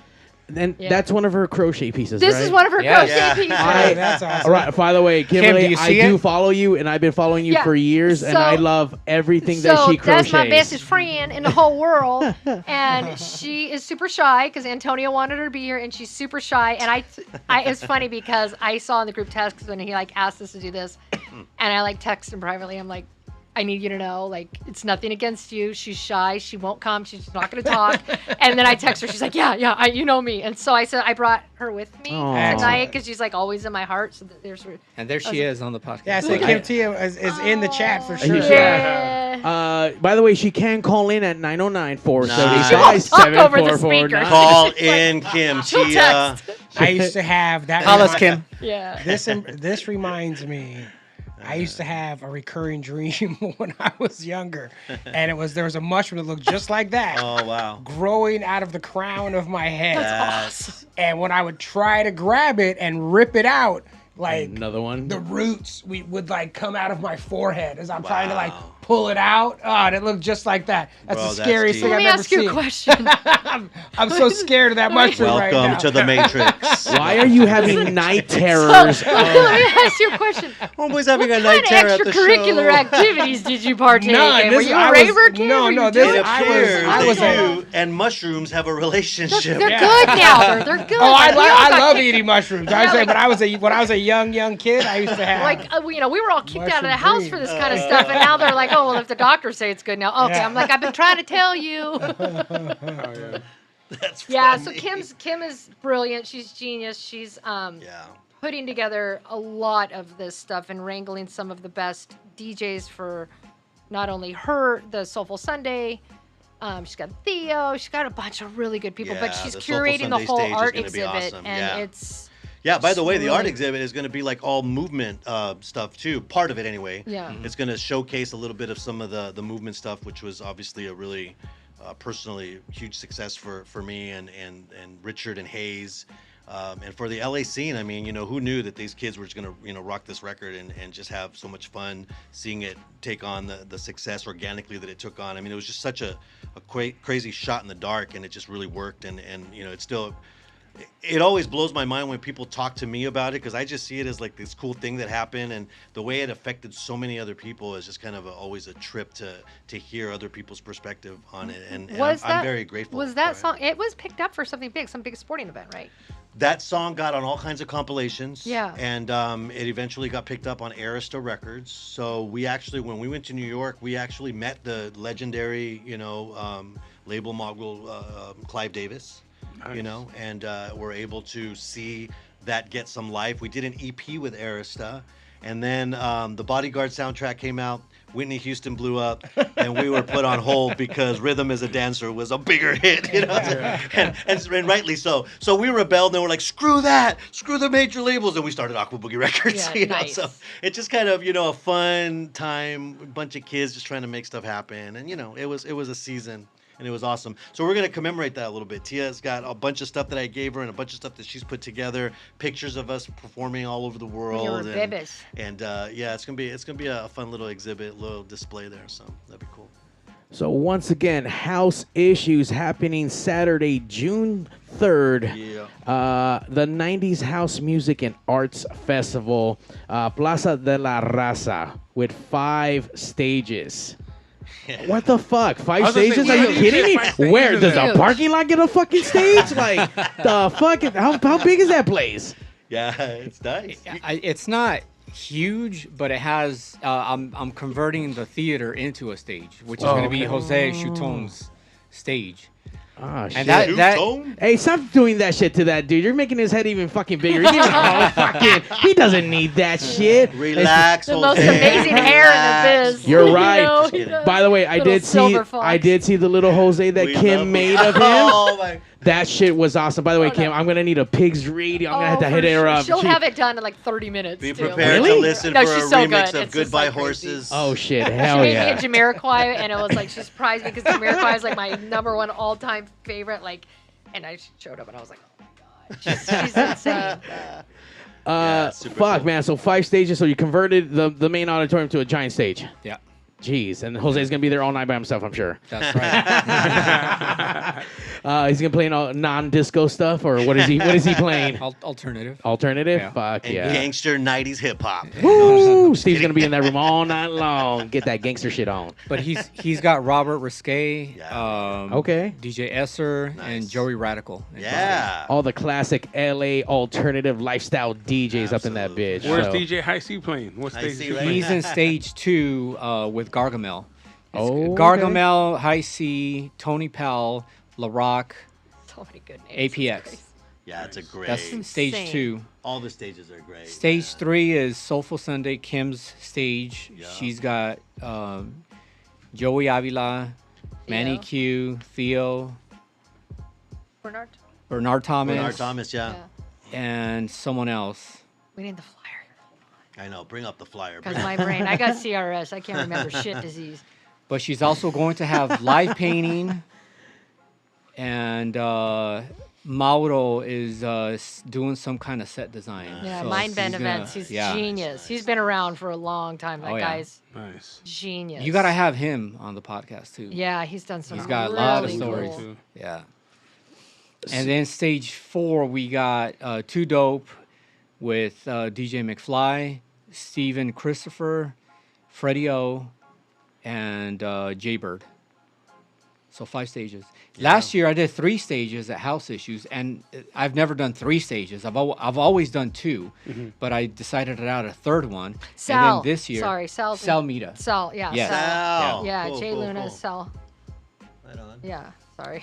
And Yeah. that's one of her crochet pieces, This right? is one of her Yes. crochet Yeah. pieces. Hey, that's awesome. All right. By the way, Kimberly, do you I see do it? follow you, and I've been following you Yeah. for years, and So- I love everything that So she crochets. that's my bestest friend in the whole world, and she is super shy because Antonio wanted her to be here, and she's super shy. And it's funny because I saw in the group text when he like asked us to do this, and I like text him privately. I'm like, I need you to know, like, it's nothing against you. She's shy. She won't come. She's not going to talk. And then I text her. She's like, yeah, you know me. And so I said I brought her with me Aw. tonight because she's like always in my heart. So there's. And there she is on the podcast. Yeah, so Kim Tia is in the chat for sure. Yeah. By the way, she can call in at 909-475-7449. She won't talk over the speaker. Call in Kim She'll Tia. text. I used to have that. Call us, Kim. Yeah. This reminds me. I used to have a recurring dream when I was younger, and there was a mushroom that looked just like that, Oh, wow. growing out of the crown of my head. That's And when I would try to grab it and rip it out, like Another one. the roots would like come out of my forehead as I'm trying to like Wow. pull it out. Oh, and it looked just like that. That's Bro, the that's scariest deep. thing Let I've me ever ask you seen. a question. I'm so scared of that mushroom right Welcome now. to the Matrix. Why are you having night So, terrors? let me ask you a question. Homeboy's having a What night kind terror of at the extracurricular show. activities did you partake None. in? Were This- you I a was- raver kid? no, Were no, you this- doing It I was- appears I was that a- you and mushrooms have a relationship. They're Yeah. good now. They're good. Oh, Like, we all I got love kicked- eating mushrooms. I Yeah, say, like- but when I was a young kid, I used to have Like, we were all kicked out of the Mushroom house dream. for this kind of stuff, and now they're like, oh, well, if the doctors say it's good now, okay. Yeah. I'm like, I've been trying to tell you. Oh, yeah. That's Yeah. So funny. Kim is brilliant. She's genius. She's Yeah. putting together a lot of this stuff and wrangling some of the best DJs for not only the Soulful Sunday. She's got Theo. She's got a bunch of really good people, but Yeah, she's the Soulful curating the Sunday whole stage is art gonna be exhibit, awesome. and Yeah. it's Yeah, by the way, the art really- exhibit is going to be like all movement stuff too. Part of it anyway. Yeah. It's going to showcase a little bit of some of the movement stuff, which was obviously a really personally huge success for me and Richard and Hayes. And for the LA scene, I mean, who knew that these kids were just going to, rock this record and just have so much fun seeing it take on the success organically that it took on. I mean, it was just such a crazy shot in the dark, and it just really worked. And it's still it always blows my mind when people talk to me about it, because I just see it as like this cool thing that happened, and the way it affected so many other people is just kind of always a trip to hear other people's perspective on it, and I'm very grateful. Was that song? It was picked up for something big, some big sporting event, right? That song got on all kinds of compilations. Yeah. And it eventually got picked up on Arista Records. So we actually, when we went to New York, we actually met the legendary, label mogul Clive Davis. Nice. And we're able to see that get some life. We did an EP with Arista, and then the Bodyguard soundtrack came out. Whitney Houston blew up, and we were put on hold because Rhythm is a Dancer was a bigger hit, and rightly so. So we rebelled, and we're like, screw that, screw the major labels, and we started Aqua Boogie Records. Yeah, nice. So it's just kind of a fun time, a bunch of kids just trying to make stuff happen, and it was a season. And it was awesome. So we're going to commemorate that a little bit. Tia's got a bunch of stuff that I gave her and a bunch of stuff that she's put together. Pictures of us performing all over the world. And yeah, it's gonna be a fun little exhibit, little display there. So that'd be cool. So once again, House Issues happening Saturday, June 3rd. Yeah. The 90s House Music and Arts Festival, Plaza de la Raza, with 5 stages. What the fuck? 5 stages? Are you kidding me? Where? Does a parking lot get a fucking stage? Like, the fuck? How big is that place? Yeah, it's nice. It's not huge, but it has. I'm converting the theater into a stage, which is going to be Jose Chuton's stage. Ah, shit. And that Hey, stop doing that shit to that dude. You're making his head even fucking bigger. He doesn't need that shit. Relax, the most amazing hair in the biz. You're right. By the way, I did see the little Jose that Kim made of him. Oh my. That shit was awesome. By the way, Kim, I'm gonna need a pig's radio. I'm gonna have to hit her up. She'll have it done in like 30 minutes. Be prepared to listen for a remix of Goodbye Horses. Oh shit, hell yeah. She made me a Jamiroquai, and it was like, she surprised me because Jamiroquai is like my #1 all-time favorite. Like, and I showed up and I was like, oh my god, she's insane. Fuck, cool. man. So 5 stages. So you converted the main auditorium to a giant stage. Yeah. Jeez, and Jose's gonna be there all night by himself, I'm sure. That's right. He's gonna play non-disco stuff, or what is he? What is he playing? Alternative. Alternative? Yeah. Fuck And yeah. gangster 90s hip hop. Woo! Steve's gonna be in that room all night long. Get that gangster shit on. But he's got Robert Risque, Okay. DJ Esser, Nice. and Joey Radical. Yeah. All the classic LA alternative lifestyle DJs up in that bitch. Where's so. DJ High C playing? What High stage C, is he right? playing? He's in stage 2 with Gargamel. Oh, Gargamel, High C, Tony Powell, La Rock, So many good names. APX. Yeah, it's a great. That's stage Insane. 2. All the stages are great. Stage 3 is Soulful Sunday, Kim's stage. Yeah. She's got Joey Avila, Manny Q, Theo, Bernard? Bernard Thomas, Bernard Thomas, yeah. and someone else. We need the flyer. I know. Bring up the flyer. Because my brain, I got CRS. I can't remember shit disease. But she's also going to have live painting, and Mauro is doing some kind of set design. Yeah, So Mind Bend he's gonna- Events. He's yeah. genius. He's been around for a long time. That Oh, yeah. guy's Nice. genius. You gotta have him on the podcast too. Yeah, he's done some He's got a really lot of cool. stories. Too. Yeah. And then stage 4, we got Too Dope with DJ McFly, Steven Christopher, Freddie O, and Jaybird. So 5 stages. Last year I did 3 stages at House Issues, and I've never done 3 stages. I've always done 2, but I decided to add a 3rd one. Sal. And then this year, Sorry, Sal Mita. Sal, yeah. Yes. Sal. Wow. Yeah, Cool, Jay cool, Luna, cool. Sal. Right on. Yeah, sorry.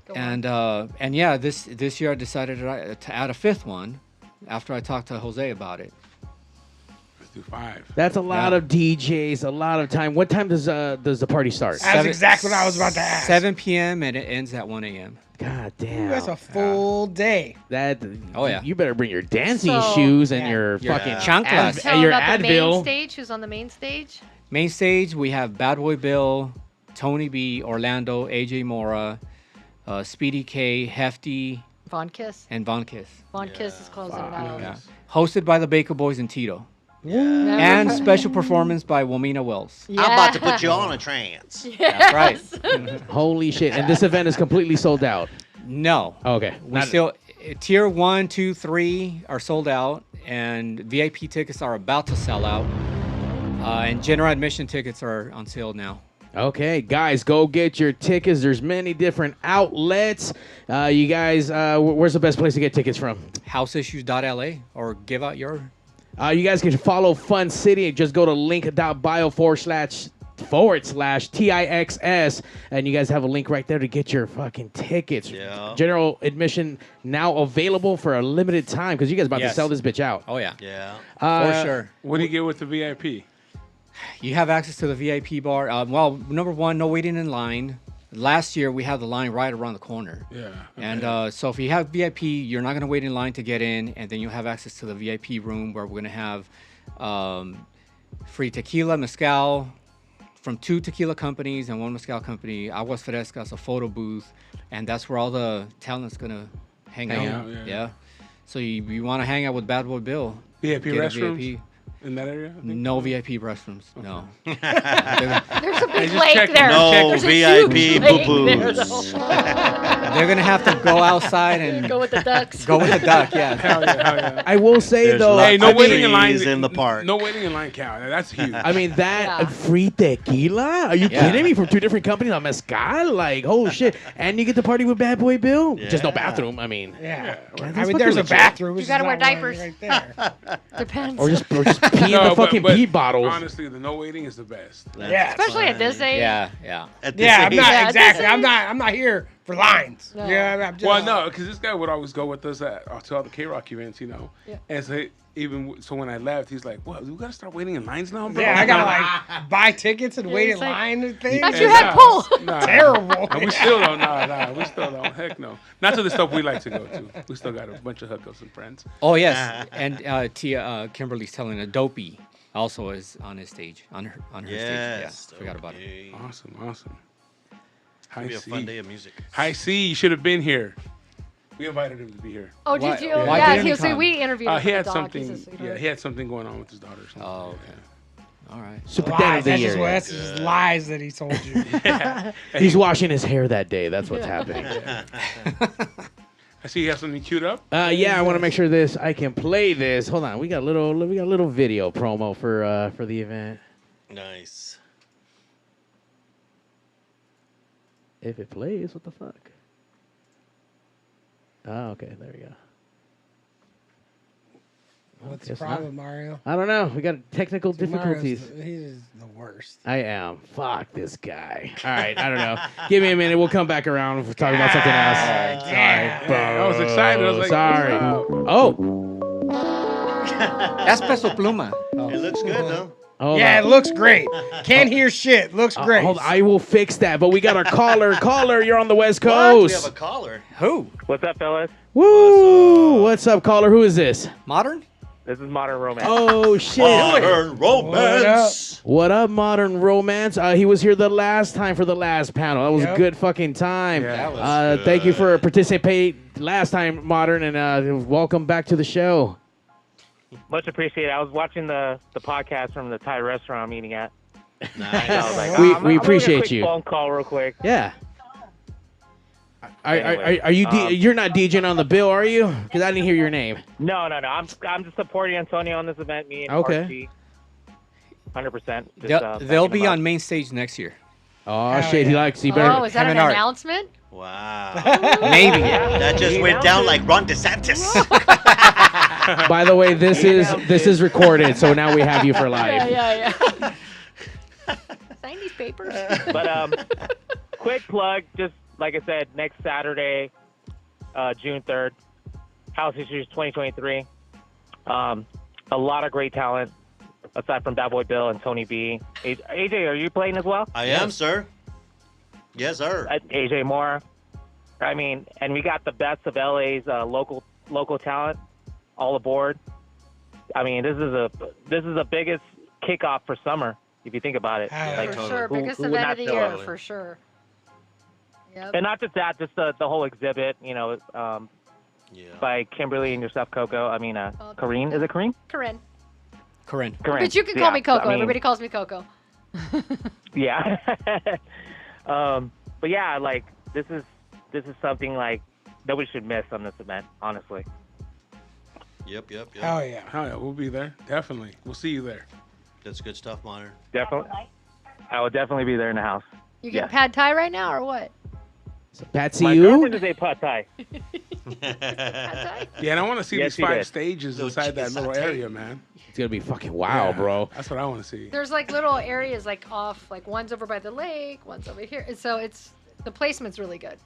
Go on. And yeah, this year I decided to add a 5th one after I talked to Jose about it. Let's do 5. That's a lot of DJs, a lot of time. What time does the party start? That's exactly what I was about to ask. 7 p.m. and it ends at 1 a.m. God damn. That's a full day. That. Oh, yeah. You better bring your dancing So- shoes and Yeah. your Your fucking chanclas. Tell your about the main Advil. stage. Who's on the main stage? Main stage, we have Bad Boy Bill, Tony B, Orlando, AJ Mora, Speedy K, Hefty, Von Kiss. and Von Kiss. Von Kiss is closing it out. Yeah. Hosted by the Baker Boys and Tito. Remember? And special performance by Womina Wells. Yeah. I'm about to put you on a trance. That's right. Holy shit. And this event is completely sold out. No. Oh, okay. We still tier 1, 2, 3 are sold out, and VIP tickets are about to sell out. And general admission tickets are on sale now. Okay, guys, go get your tickets. There's many different outlets. You guys, where's the best place to get tickets from? Houseissues.la or give out your. You guys can follow Fun City and just go to link.bio/TIXS, and you guys have a link right there to get your fucking tickets. Yeah. General admission now available for a limited time because you guys about to sell this bitch out. Oh, yeah. Yeah. For sure. What do you get with the VIP? You have access to the VIP bar. Well, number one, no waiting in line. Last year, we had the line right around the corner. Yeah. And so if you have VIP, you're not going to wait in line to get in. And then you'll have access to the VIP room where we're going to have free tequila, mezcal from 2 tequila companies and 1 mezcal company. Aguas Frescas, a photo booth. And that's where all the talent's going to hang out. Yeah. So you want to hang out with Bad Boy Bill. VIP get a restrooms? VIP. In that area? I think? No VIP restrooms. No. There's a big just lake checked. there. No There's a VIP huge lake there, boo-boos. though. They're going to have to go outside and Go with the ducks. go with the duck. Yeah. Hell yeah. I will say There's though, lots Hey, no of waiting in line. trees in the park. No waiting in line count. That's huge. I mean that Yeah. free tequila? Are you Yeah. kidding me? From 2 different companies on mezcal? Like, holy shit! And you get to party with Bad Boy Bill. Just no Yeah. bathroom. I mean, Yeah. that's I mean, fucking there's a legit. bathroom. You gotta wear diapers. Right there. Depends. or just pee in No, the fucking but pee bottles. Honestly, the no waiting is the best. Yeah. Especially at this age. Yeah. At this Yeah, I'm age. not Yeah, exactly. this I'm not here for lines. No. Yeah, I'm just, Well, no, because this guy would always go with us to all the K-Rock events, you know. Yeah. And so so when I left, he's like, "What? We gotta start waiting in lines now, bro." Yeah, I gotta like buy tickets and Yeah, wait it's in like- line and things. Thought you had pull. Terrible. And we still don't. Nah, we still don't. Heck no. Not to the stuff we like to go to. We still got a bunch of hookups and friends. Oh yes, and Kimberly's telling a Dopey also is on his stage on her stage. Yes. Yeah, forgot about it. okay. Awesome. It's High gonna be a C. fun day of music. High C, you should have been here. We invited him to be here. Oh, Why- did you? why Yeah, didn't he so come? we interviewed him He for had the dog. He's a something. sweetheart. Yeah, he had something going on with his daughter. or something. Oh, okay. All right. Super Dad Lies. of the That's year. just, that's just lies that he told you. He's washing his hair that day. That's what's happening. I see you have something queued up. Yeah, I want to make sure I can play this. Hold on, we got a little video promo for the event. Nice. If it plays, what the fuck? Oh, okay, there we go. What's the Guess not. problem, Mario? I don't know. We got technical Mario's difficulties. He's the worst. I am. Fuck this guy. All right, I don't know. Give me a minute. We'll come back around and we'll talk about something else. Damn. I was excited. I was like, sorry. "What's Oh. That's Peso Pluma. Oh. It looks good, though. Hold Yeah, on. it looks great. Can't hear shit. Looks great. Hold on, I will fix that. But we got our caller. Caller, you're on the West What? We Coast. have a caller. Who? What's up, fellas? Woo! What's up, caller? Who is this? Modern? This is Modern Romance. Oh shit! Modern Romance. What up, Modern Romance? He was here the last time for the last panel. That was a Yep. good fucking time. Yeah. That was Thank you good. for participating last time, Modern, and welcome back to the show. Much appreciated. I was watching the podcast from the Thai restaurant I'm eating at. I was Nice. like, We- I'm we gonna appreciate make a quick you. Phone call real quick. Yeah. Anyway, Are you? You're not DJing on the bill, are you? Because I didn't hear your name. No. I'm just supporting Antonio on this event. Me and Okay. RG. 100%. They'll be on main stage next year. Oh Hell shit! yeah. He likes. He better. Oh, is that Him an and Art. announcement? Wow. Maybe. That just went down like Ron DeSantis. By the way, this is recorded, so now we have you for life. Yeah. Sign these papers. But quick plug, just like I said, next Saturday, June 3rd, House Issues 2023. A lot of great talent, aside from Bad Boy Bill and Tony B. AJ, are you playing as well? I am, sir. Yes, sir. AJ Mora. I mean, and we got the best of LA's local talent all aboard. I mean, this is the biggest kickoff for summer if you think about it. Yeah, Like, For totally. sure. Who- Biggest who would event not of the show year, up? for sure. Yep. and not just that, just the whole exhibit. You know, Yeah. by Kimberly and yourself, Coco. I mean, Corinne. Is it Corinne? Corinne. Corinne. Corinne. But you can call me Yeah, Coco. I mean, Everybody calls me Coco. Yeah. But yeah, like this is something like nobody should miss on this event, honestly. Yep. Hell yeah. Hell yeah, we'll be there. Definitely. We'll see you there. That's good stuff, Modern. Definitely. I will definitely be there in the house. You get Yeah. pad thai right now or what? Patsy, My you? girlfriend is a pad thai. Pad thai? Yeah, and I want to see Yes, these he 5 did. stages Little inside that chicken little satay. area, man. It's gonna be fucking wow, Yeah, bro. That's what I want to see. There's like little areas like off, like one's over by the lake, one's over here. And so the placement's really good.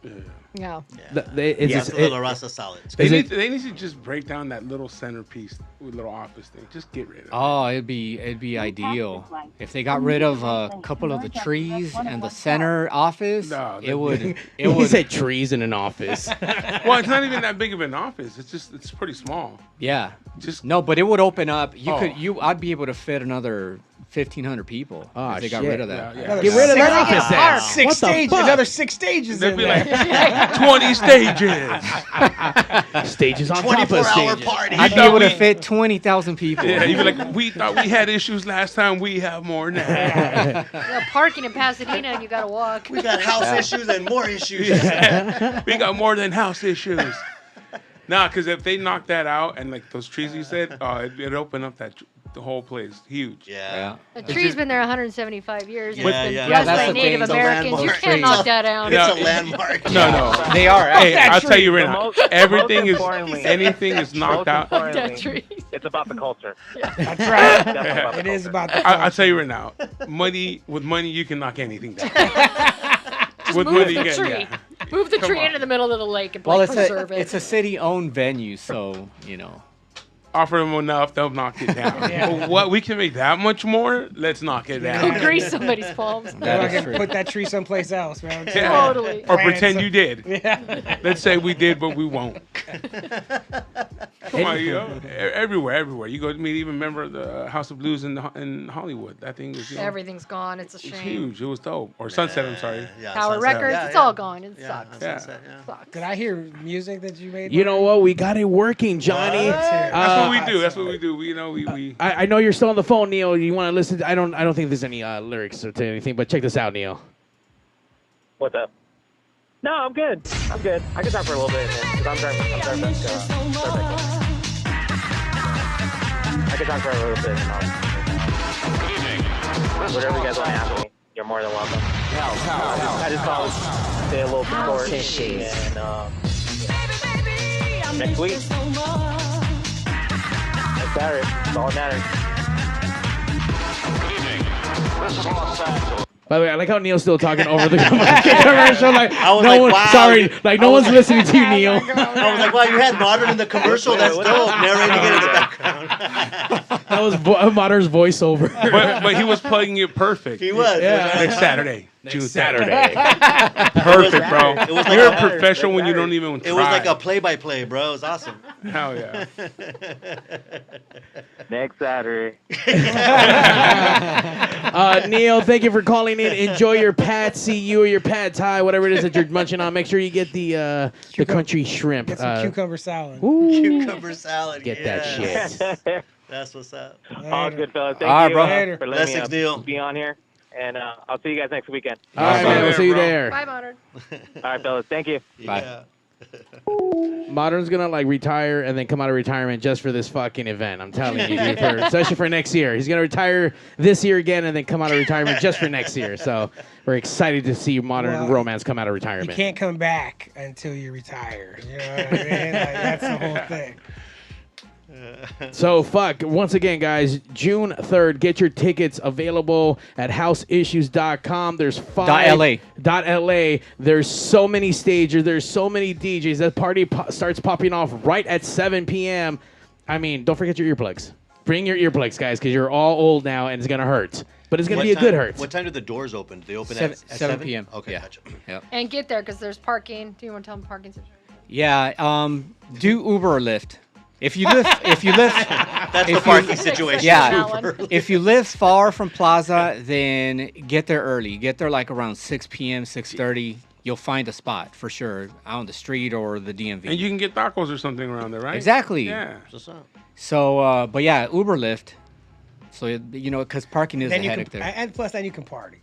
Yeah. It's Yeah, just, it's a little rasa salad. They Is need, it- they need to just break down that little centerpiece with little office thing. Just get rid of it. Oh, it'd be ideal if they got rid of a couple of the trees and the center office. No, it would. It he would. said trees in an office. Well, it's not even that big of an office. It's pretty small. Yeah. Just No, but it would open up. Oh. I'd be able to fit another 1,500 people Oh, if they got shit. rid of that. Yeah, Another Get rid of six- that office then. Park. Six What the stages. fuck? Another 6 stages they'd in be there. like 20 stages. Stages on top of 24-hour stages. party. I'd be thought able to we- fit 20,000 people. Yeah, you'd be like, we thought we had issues last time. We have more now. Yeah, parking in Pasadena and you got to walk. We got house issues and more issues. We got more than house issues. Nah, because if they knock that out and like those trees you said, it'd open up the whole place. Huge. Yeah. The tree's been there 175 years. Yeah, It's been yeah. blessed that's by the Native thing. It's a Americans. You landmark. can't knock that down. Yeah. It's a landmark. No. They are. Hey, that I'll tell you right The now. most- Everything most is importantly- anything is knocked Most out. importantly, That tree. it's about the culture. That's right. Definitely about the It is culture. about the I'll tell you right now. With money, you can knock anything down. With Move money, the you can. tree. Yeah. Move the Come tree on. into the middle of the lake and Well, like, preserve it. it's a city-owned venue, so Offer them enough, they'll knock it down. But what we can make that much more? Let's knock it Go down. grease somebody's palms. That I is can true. put that tree someplace else, man. Yeah. Totally. Or Plant pretend some- you did. Yeah. Let's say we did, but we won't. Come on, everywhere. You go meet even a member of the House of Blues in Hollywood. That thing was Everything's gone. It's a It's shame. huge. It was dope. Or Sunset, I'm sorry. Yeah, Tower Sunset. Records, Yeah, it's yeah. all gone. It Yeah, sucks. on Yeah. Sunset, yeah. Sucks. Did I hear music that you made? You know what? We got it working, Johnny. That's what we do. That's what we do. We I know you're still on the phone, Neil. You want to listen? I don't think there's any lyrics or to anything, but check this out, Neil. What's up? No, I'm good. I can talk for a little bit, man, because I'm driving back. I can talk for a little bit. Whatever you guys want to ask me, you're more than welcome. I just thought I'd say a little support and next week. Next Saturday. That's all that matters. By the way, I like how Neil's still talking over the commercial. Like, I was no like, one, wow. sorry, like no one's listening to you, Neil. I was like, wow, you had Modern in the commercial. That's dope. Narrating it in the background. That was Modern's voiceover. but he was plugging it perfect. He was. Yeah. Next Saturday. June Saturday. Perfect, bro. It was like You're a- a professional when you don't even try. It was like a play-by-play, bro. It was awesome. Hell yeah. Next Saturday. Neil, thank you for calling in. Enjoy your pad see-ew or your pad thai, whatever it is that you're munching on. Make sure you get the country shrimp. Get some cucumber salad. Cucumber salad. Get that yes. shit. That's what's up. All good, fellas. Thank All right, you bro. for letting Blessings, me Neil. be on here. And I'll see you guys next weekend. All right, man. We'll see you there. Bye, Modern. All right, fellas. Thank you. Bye. Yeah. Modern's gonna like retire and then come out of retirement just for this fucking event. I'm telling you, dude, especially for next year. He's gonna retire this year again and then come out of retirement just for next year. So we're excited to see Modern Well, Romance come out of You retirement. can't come back until you retire. You know what I mean? Like, that's the whole thing. So once again, guys, June 3rd, get your tickets available at houseissues.com. There's .la. .la. There's so many stages. There's so many DJs. That party starts popping off right at 7 p.m. I mean, don't forget your earplugs. Bring your earplugs, guys, because you're all old now and it's going to hurt. But it's going to be a good hurt. What time do the doors open? Do they open Seven- at 7 p.m. Okay, Yeah. gotcha. Yep. And get there because there's parking. Do you want to tell them parking situation? Yeah. Do Uber or Lyft. If you live, That's the you- parking situation. Yeah. That one. if you live far from Plaza, then get there early. Get there like around 6 p.m., 6:30. You'll find a spot for sure out on the street or the DMV. And you can get tacos or something around there, right? Exactly. Yeah. What's up? So, but yeah, Uber, Lyft. So because parking is a Then you headache can, there. and plus, then you can party.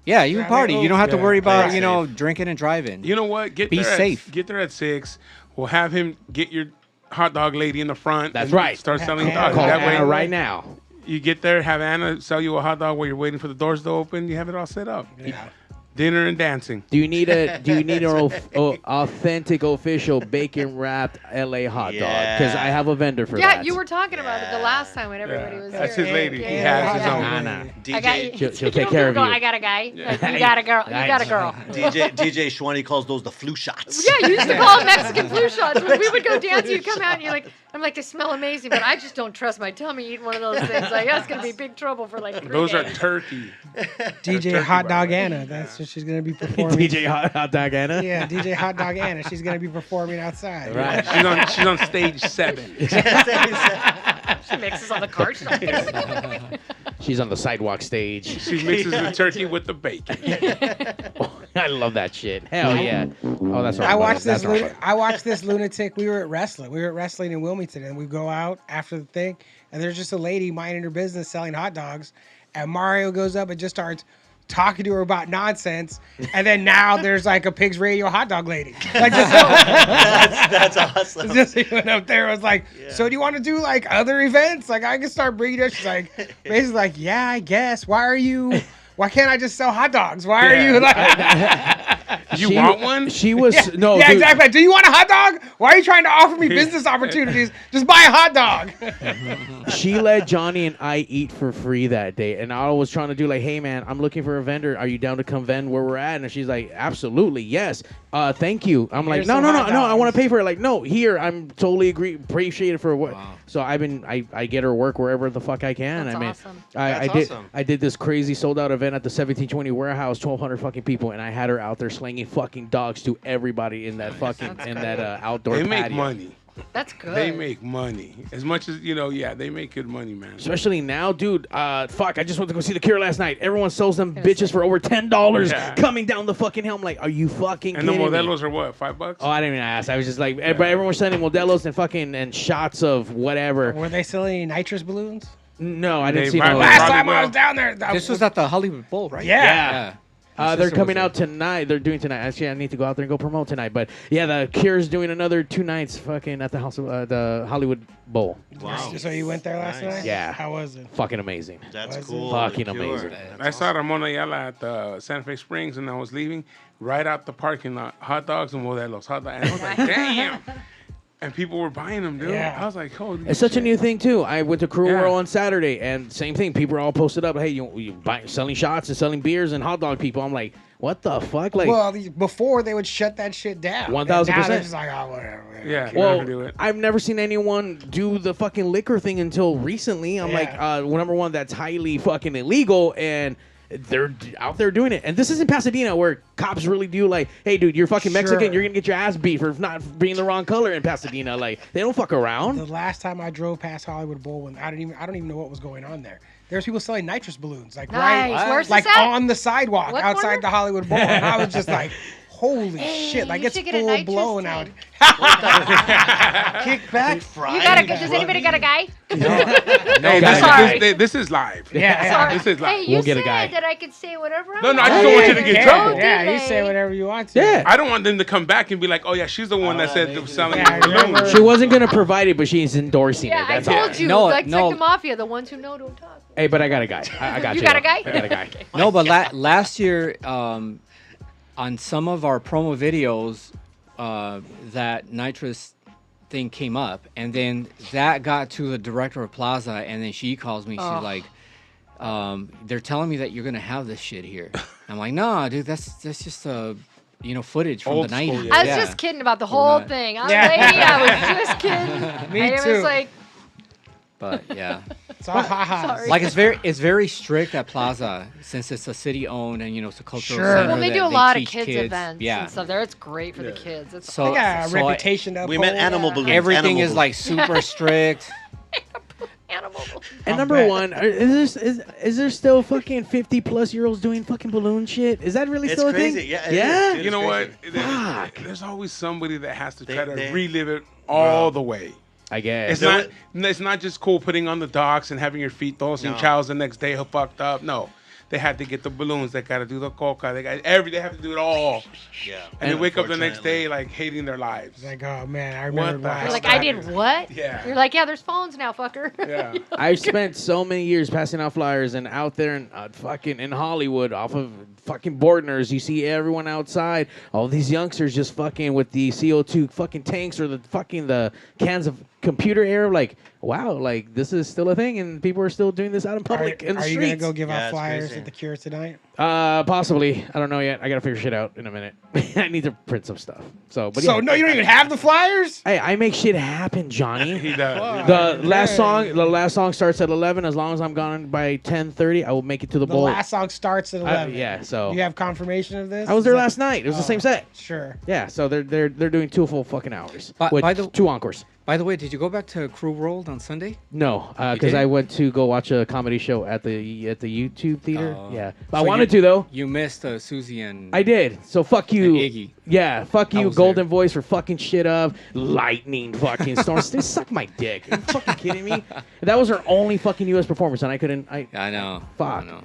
Yeah, you can I party. mean, You don't have to yeah, worry about right. drinking and driving. You know what? Be safe. Get there at 6. We'll have him get your hot dog lady in the front. That's and right. Start selling Anna. dogs. Call That way, Anna right now. you get there, have Anna sell you a hot dog while you're waiting for the doors to open. You have it all set up. Yeah. Dinner and dancing. Do you need an authentic, official bacon wrapped LA hot dog? Because I have a vendor for Yeah, that. you were talking about it the last time when everybody was That's here. his lady. Yeah, He yeah, has his yeah. own. Anna. I got you. She'll take care of Go, you. I got a guy. Like, you got a girl. You got a girl. DJ Schwanny calls those the flu shots. Yeah, you used to call them Mexican flu shots. When we would go dance, you'd come out and you're like, I'm like, they smell amazing, but I just don't trust my tummy eating one of those things. Like, that's going to be big trouble for like 3 Those are days. turkey. DJ turkey, Hot by Dog the way. Anna. That's what she's gonna be performing. DJ Hot Dog Anna? Yeah, DJ Hot Dog Anna. She's gonna be performing outside. Right. She's on stage 7. She mixes on the cart. She's like, She's on the sidewalk stage. She mixes the turkey with the bacon. I love that shit. Hell yeah. Oh, that's all. I watched that's this. all. I watched this lunatic. We were at wrestling. We were at wrestling in Wilmington, and we go out after the thing, and there's just a lady minding her business selling hot dogs, and Mario goes up and just starts talking to her about nonsense, and then now there's like a Pigs Radio hot dog lady. Like just, That's awesome. just he went up there and was like, so do you want to do like other events? Like I can start bringing it. She's like, basically like, yeah, I guess. Why can't I just sell hot dogs? Why are you like? You want one? She was no. Yeah, dude, exactly. Do you want a hot dog? Why are you trying to offer me business opportunities? Just buy a hot dog. She let Johnny and I eat for free that day, and I was trying to do like, hey man, I'm looking for a vendor. Are you down to come vend where we're at? And she's like, absolutely, yes. Thank you. I'm like, Here's no, some no, no, hot no. I want dogs. to pay for it. Like, no, here. I'm totally appreciate it for what. Wow. So I get her work wherever the fuck I can. That's I mean, awesome. I did this crazy sold out event at the 1720 warehouse, 1,200 fucking people, and I had her out there slinging fucking dogs to everybody in that fucking outdoor. They make patio. money. That's good. They make money. As much as, they make good money, man. Especially now, dude. Fuck, I just went to go see The Cure last night. Everyone sells them bitches for over $10 Yeah. coming down the fucking hill. I'm like, are you fucking And the kidding me? Modelos are what, $5? Oh, I didn't even ask. I was just like, but everyone was sending Modelos and fucking and shots of whatever. Were they selling any nitrous balloons? No, I didn't They see buy no. Probably Last time I will. was down there, This was at the Hollywood Bowl, right? yeah. They're sister coming was out tonight. They're doing tonight. Actually, I need to go out there and go promote tonight. But yeah, The Cure's doing another 2 nights fucking at the the Hollywood Bowl. Wow. So you went there last Nice. night? Yeah. How was it? Fucking amazing. That's Was it? cool. Fucking The Cure. amazing. I saw Ramon Ayala at the Santa Fe Springs, and I was leaving right out the parking lot. Hot dogs and Modelos. Hot dogs. And I was like, damn. And people were buying them, dude. Yeah. I was like, holy It's such a shit. new thing too. I went to Crew Yeah. World on Saturday, and same thing. People are all posted up. Hey, you selling shots and selling beers and hot dog people. I'm like, what the fuck? Like, Well, before they would shut that shit down. 1000%. And now they're just like, oh, whatever. Yeah. well, never do it. I've never seen anyone do the fucking liquor thing until recently. I'm like, Yeah. number one, that's highly fucking illegal, and they're out there doing it. And this is in Pasadena, where cops really do like, hey, dude, you're fucking Mexican. Sure. You're gonna get your ass beat for not being the wrong color in Pasadena. Like, they don't fuck around. The last time I drove past Hollywood Bowl, when I don't even know what was going on there. There's people selling nitrous balloons, like Nice. right, Where's like this at? on the sidewalk What outside corner? the Hollywood Bowl, and I was just like, holy shit! Like you it's should get a full nitrous blown out. tank. Kick back, Friday. You got a? Does anybody got a guy? Hey, Sorry. this is live. Yeah, Sorry. This is live. Hey, you We'll get a said guy. that I could say whatever. No, I just don't want you to get in trouble. Yeah, you delay. say whatever you want to. Yeah. I don't want them to come back and be like, oh, yeah, she's the one that said they were selling Yeah, balloons. remember- She wasn't gonna provide it, but she's endorsing Yeah, it. I That's all. told you. No, like, no. like the mafia, the ones who know don't talk. Hey, but I got a guy. I got you. You got a guy? I got a guy. No, but last year, on some of our promo videos, that nitrous thing came up, and then that got to the director of Plaza, and then she calls me. She's Oh. like, "They're telling me that you're gonna have this shit here." I'm like, "No, dude, that's just footage from Old the school, 90s." yeah. I was Yeah. just kidding about the whole not. thing. I Yeah. was just kidding. Me And it too. was like, But yeah, It's all ha-has. Sorry. like it's very strict at Plaza since it's a city owned and it's a cultural Sure. center. well, they that do a lot of teach kids, events Yeah. and stuff there. It's great for the kids. It's So- They got a So I- reputation to We meant uphold. animal balloons. Everything animal is balloons. like super strict. animal. And I'll number bet. one, is there still fucking 50-plus-year-olds doing fucking balloon shit? Is that really It's still a crazy. thing? Yeah, it Yeah? is, dude. You know what? It's crazy. There's always somebody that has to try to They- relive it all the way. I guess. It's not just cool putting on the docks and having your feet thrown some No. chows the next day who fucked up. No. They had to get the balloons. They got to do the coca. They have to do it all. Yeah. And they wake up the next Unfortunately. day like hating their lives. It's like, oh man, I What remember the last. You're like, Stop I it. did what? Yeah. You're like, yeah, there's phones now, fucker. Yeah. I've spent so many years passing out flyers, and out there in fucking in Hollywood, off of fucking Bordners, you see everyone outside. All these youngsters just fucking with the CO2 fucking tanks or the cans of computer air. Like, wow, like this is still a thing, and people are still doing this out in public in the Are you streets. gonna go give Yeah, out it's flyers crazy. at the Cure tonight? Possibly. I don't know yet. I gotta figure shit out in a minute. I need to print some stuff. So, but So yeah. no, you don't even have the flyers. Hey, I make shit happen, Johnny. He does. The last song starts at 11. As long as I'm gone by 10:30, I will make it to the The bowl. last song starts at 11. Yeah, so You have confirmation of this? I was Is there that- last night. It was the same set. Sure. Yeah, so they're doing 2 full fucking hours By with the- 2 encores. By the way, did you go back to Crew World on Sunday? No, because didn't? I went to go watch a comedy show at the YouTube theater. Oh. Yeah, but I So wanted to though. You missed Susie and I did. So fuck you, And Iggy. Yeah, fuck I you, was Golden there. Voice, for fucking shit up. Lightning, fucking storms. They suck my dick. Are you fucking kidding me? That was her only fucking U.S. performance, and I couldn't. I know. Fuck. I know.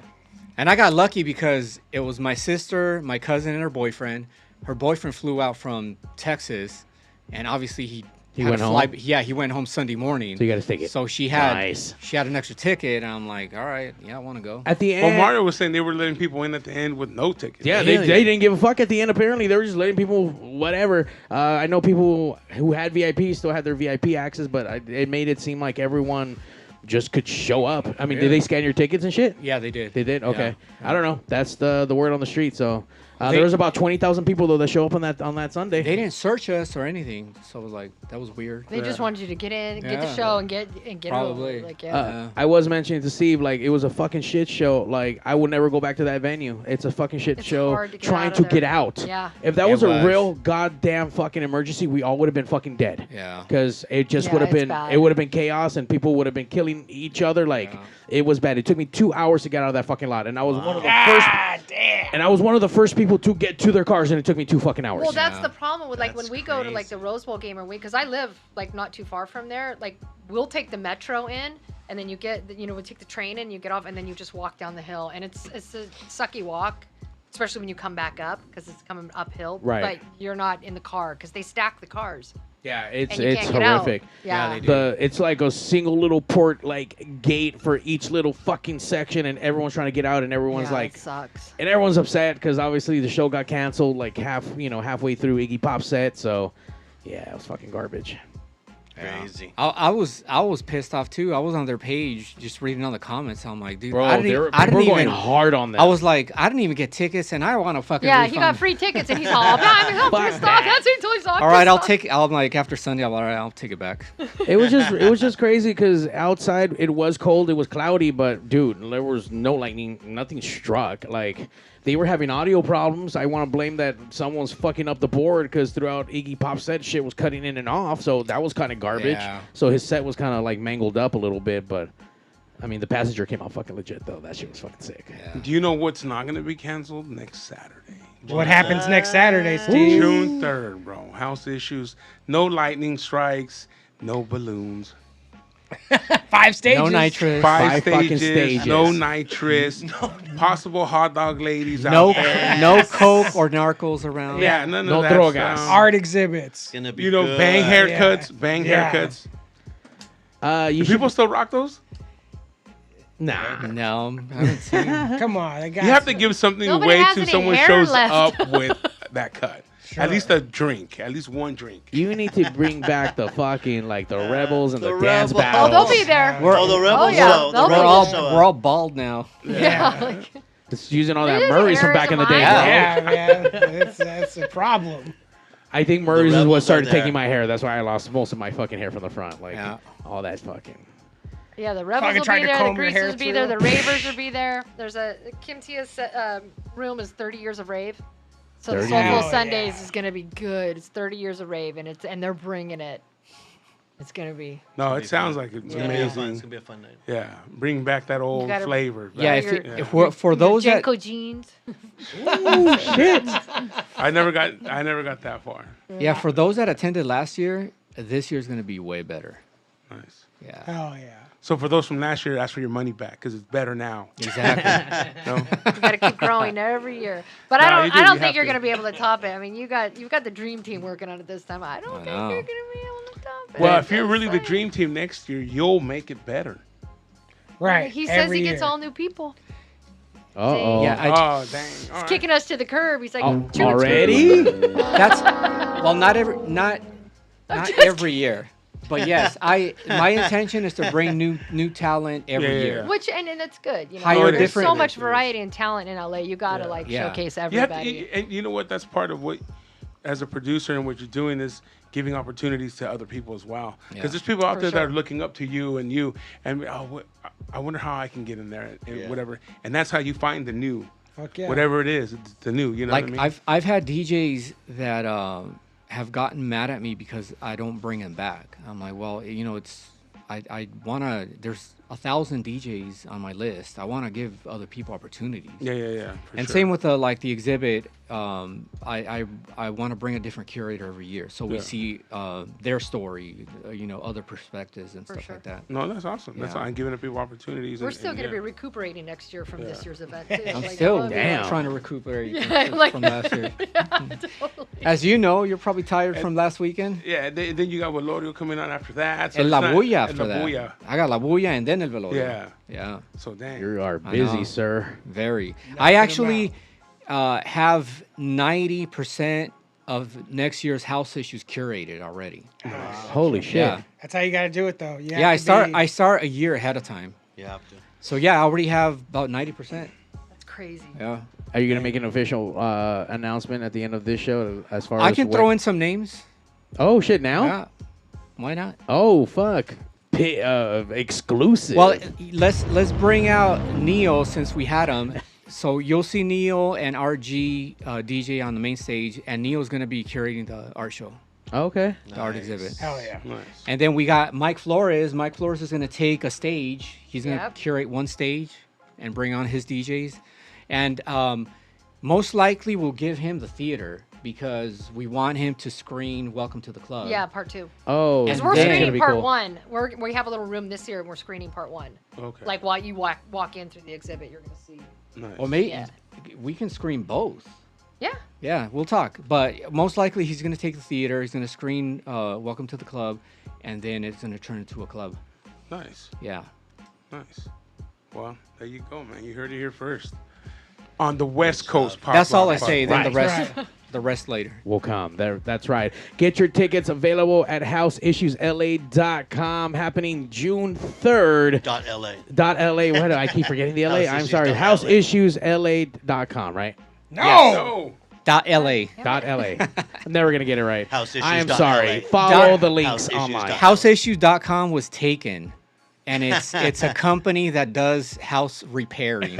And I got lucky because it was my sister, my cousin, and her boyfriend. Her boyfriend flew out from Texas, and obviously he had went to fly. home? Yeah, he went home Sunday morning. So you got to take it. So she had Nice. she had an extra ticket, and I'm like, all right, yeah, I want to go. At the Well, end, Mario was saying they were letting people in at the end with no tickets. yeah, Hell they yeah. didn't give a fuck at the end. Apparently, they were just letting people whatever. I know people who had VIP still had their VIP access, but it made it seem like everyone just could show up. I mean, did they scan your tickets and shit? Yeah, they did. They did. Okay, Yeah. I don't know. That's the word on the street. So They- there was about 20,000 people though that show up on that Sunday. They didn't search us or anything, so it was like that was weird. They just wanted you to get in, get the Yeah. show, and get Probably. over. Like, yeah. I was mentioning to Steve, like, it was a fucking shit show. Like, I would never go back to that venue. It's a fucking shit It's show hard to get trying out to of get there. out. Yeah. If that It was a was. real goddamn fucking emergency, we all would have been fucking dead. Yeah. Because it just Yeah, would have it's been, bad. it would have been chaos and people would have been killing each other. Like, Yeah. it was bad. It took me 2 hours to get out of that fucking lot. And I was one of the first. And I was one of the first people to get to their cars, and it took me 2 fucking hours. Well, that's Yeah. the problem with like when That's we go to like crazy. the Rose Bowl game, or because I live like not too far from there. Like we'll take the metro in, and then you get we'll take the train in, you get off, and then you just walk down the hill, and it's a sucky walk, especially when you come back up because it's coming uphill. Right. But you're not in the car because they stack the cars. yeah, it's And you it's can't get out. horrific. Yeah. they do. It's like a single little port like gate for each little fucking section, and everyone's trying to get out, and everyone's Yeah, like, it sucks. and everyone's upset because obviously the show got canceled like halfway through Iggy Pop's set. So yeah, it was fucking garbage. Crazy. I was pissed off too. I was on their page just reading all the comments. I'm like, dude, Bro, I didn't, people I didn't were going even. hard on that. I was like, I didn't even get tickets, and I want to fucking. Yeah, he got refund. free tickets, and he's all, I'm Fuck pissed that. off. That's what he told me. All right, I'll take. I'm like after Sunday. I'm all right. I'll take it back. it was just crazy because outside it was cold, it was cloudy, but dude, there was no lightning, nothing struck. Like they were having audio problems. I want to blame that someone's fucking up the board because throughout Iggy Pop's set, shit was cutting in and off, so that was kind of garbage. Yeah. So his set was kind of like mangled up a little bit, but I mean the Passenger came out fucking legit though. That shit was fucking sick. Do you know what's not going to be canceled next Saturday? What happens next Saturday, Steve? June 3rd, bro. House issues. No lightning strikes. No balloons. 5 stages. No nitrous. Five fucking stages. stages. No nitrous. Possible hot dog ladies No, out there. no coke or narcos around. Yeah, none No of that drogas. stuff. Art exhibits. Gonna be You know, good. bang haircuts. Bang Yeah. haircuts. You Do should, people still rock those? nah. No, I haven't seen. Come on, they got You have to give something Nobody away has to any someone hair shows left. up with that cut. At least a drink. At least one drink. You need to bring back the fucking like the rebels and the, The dance Rebels. battles. Oh, they'll be there. Oh, the rebels yeah, show. they'll The be We're rebels all show up. we're all bald now. Yeah. Like, It's using all It that is Murray's from errors back in the of day. mine. bro. Yeah, man. That's a problem. I think Murray's is rebels what are started there. taking my hair. That's why I lost most of my fucking hair from the front. Like Yeah. all that fucking. yeah, the rebels Fucking will tried be to there. The comb your hair greasers will be there. through. The ravers will be there. There's a Kim Tia's room is 30 years of rave. So the 30 Soulful years. Sundays Yeah. is gonna be good. It's 30 years of rave, and they're bringing it. It's gonna be. No, Be it sounds fun. like it's It's gonna be fun. It's amazing. gonna be a fun night. Yeah, bring back that old gotta- flavor. Yeah, back. if, your- if we're, for those that Jenko jeans. I never got that far. for those that attended last year, this year's gonna be way better. Nice. Yeah. Oh yeah. So for those from last year, ask for your money back because it's better now. Exactly. No? You got to keep growing every year. But No, I you don't. do, I don't you think have you're to. going to be able to top it. I mean, you've got the dream team working on it this time. I don't I think know. you're going to be able to top it. Well, I'm if you're just really the saying. dream team next year, you'll make it better. Right. He says every he gets year. all new people. Uh-oh. Yeah, Oh, dang. All He's right. kicking us to the curb. He's like, Oh, "Two, already? That's well, not just every year, but yes, my intention is to bring new talent every Yeah. year. Which and it's good. You know, Hire there's so different- much variety and talent in LA. You got to Yeah. like Yeah. showcase You have to, everybody. and you know what? That's part of what, as a producer, and what you're doing is giving opportunities to other people as well. Because Yeah. there's people out For there that sure. are looking up to you, and I wonder how I can get in there and Yeah. whatever. And that's how you find the new, Fuck yeah. whatever it is, it's the new. You know Like what I mean? I've had DJs that have gotten mad at me because I don't bring them back. I'm like, well, I wanna. There's 1,000 DJs on my list. I want to give other people opportunities. Yeah. For And sure. same with the exhibit. I want to bring a different curator every year, so we Yeah. see their story, other perspectives and For stuff sure. like that. No, that's awesome. That's Yeah. fine. Giving people opportunities. We're still going to be recuperating next year from this year's event too. I'm Like, still oh, Damn. trying to recuperate Yeah, from, like- from last year. yeah, totally. As you know, you're probably tired from last weekend. Yeah. Then you got Velorio coming on after that. So El it's La not- Bulla El after La that. Bulla. I got La Bulla and then El Velorio. Yeah. Yeah. So dang. You are I busy, know. sir. Very. Knocking I 'em actually have 90% of next year's house issues curated already. Holy shit. Yeah. That's how you got to do it, though. You Yeah, have to be- I start a year ahead of time. You have to. So yeah, I already have about 90%. That's crazy. Yeah. Are you going to make an official announcement at the end of this show as far as I can throw in some names. Oh, shit, now? Yeah. Why not? Oh, fuck. Exclusive. Well, let's bring out Neil since we had him. So you'll see Neil and RG DJ on the main stage, and Neil's gonna be curating the art show, okay. the art exhibit. Hell yeah. Nice. And then we got Mike Flores. Mike Flores is gonna take a stage. He's gonna Yep. curate one stage and bring on his DJs, and most likely we'll give him the theater because we want him to screen Welcome to the Club. Yeah, part 2. Oh, Because And we're then- gonna screening be part cool. 1. We have a little room this year, and we're screening part 1. Okay. Like while you walk in through the exhibit, you're gonna see. Nice. Or maybe Yeah. we can screen both. Yeah. Yeah, we'll talk. But most likely he's going to take the theater. He's going to screen Welcome to the Club, and then it's going to turn into a club. Nice. Yeah. Nice. Well, there you go, man. You heard it here first. On the West Coast Pop That's all I Rock say. Then the Podcast. rest, the rest later. Will come. That's right. Get your tickets available at houseissuesla.com, happening June 3rd. .la. .la. What? I keep forgetting the LA. I'm sorry. houseissues.la. Houseissuesla.com, right? No. No. .la. .la. I'm never going to get it right. Houseissues I am dot sorry. LA. Follow Dot- the links Houseissues online. dot- Houseissues.com was taken, and it's a company that does house repairing.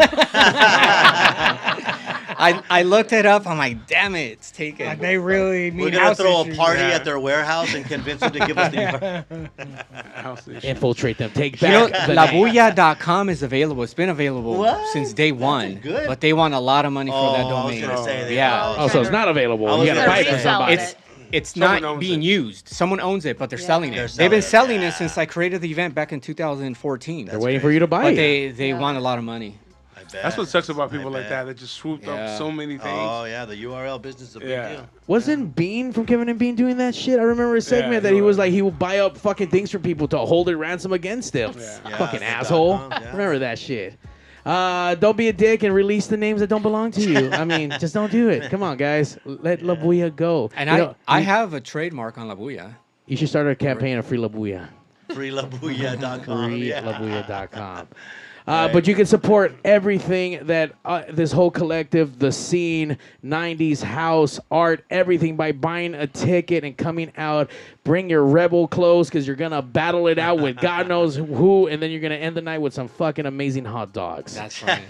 I looked it up. I'm like, damn it, it's taken. Like they really mean We're gonna house throw issues. a party Yeah. at their warehouse and convince them to give us the. House issues. Infiltrate them. Take You know, back the name. labuya.com is available. It's been available What? since day one. good. But they want a lot of money for that I was domain. gonna say they Yeah. Oh, so it's not available. I You was got to gonna buy it say from somebody. that. It's Someone not owns being it. used. Someone owns it, but they're Yeah. selling They're it. They've been selling selling it, it since I created the event back in 2014. They're waiting for you to buy But it. they Yeah. want a lot of money. I bet. That's what sucks about people I like bet. that. That just swooped up Yeah. so many things. Oh yeah, the URL business is a big Yeah. deal. Wasn't Bean from Kevin and Bean doing that shit? I remember a segment Yeah, that he he was was. like, he would buy up fucking things from people to hold it ransom against them. Yeah. Fucking the asshole. .com, yeah. Remember that shit. Don't be a dick and release the names that don't belong to you. I mean, just don't do it. Come on, guys. Let La Bulla go. And You know, I have a trademark on La Bulla. You should start a campaign of Free La Bulla. Freelabuya.com. Yeah. FreeLabulla.com. But you can support everything that this whole collective, the scene, 90s house, art, everything by buying a ticket and coming out. Bring your rebel clothes because you're going to battle it out with God knows who, and then you're going to end the night with some fucking amazing hot dogs. That's right.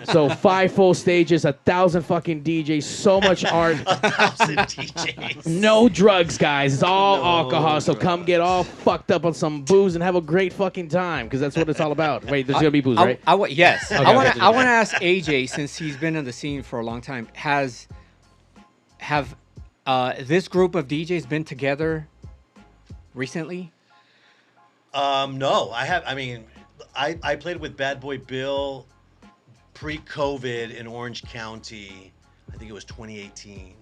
So 5 full stages, 1,000 fucking DJs, so much art. 1,000 DJs. No drugs, guys. It's all No alcohol. So drugs. come get all fucked up on some booze and have a great fucking time because that's what it's all about. Wait, there's going to be booze, right? Yes. Okay, I want okay. to ask AJ, since he's been in the scene for a long time, have this group of DJs been together recently? No, I played with Bad Boy Bill pre-COVID in Orange County. I think it was 2018.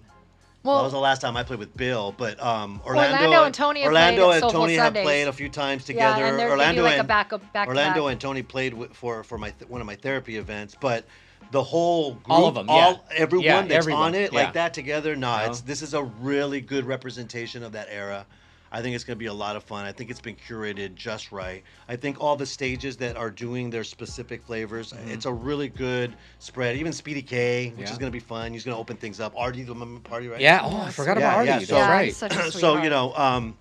Well, that was the last time I played with Bill, but Orlando and Tony have Orlando played and at Tony Soulful have Sundays. played a few times together. Yeah, and they Orlando do like and a back Orlando and Tony played for one of my therapy events, but the whole group, All of them, everyone that's on it yeah. like that together. This is a really good representation of that era. I think it's going to be a lot of fun. I think it's been curated just right. I think all the stages that are doing their specific flavors, it's a really good spread. Even Speedy K, which is going to be fun. He's going to open things up. Artie, the party, right? Yeah. Oh, I forgot about Artie. That's right. Such a So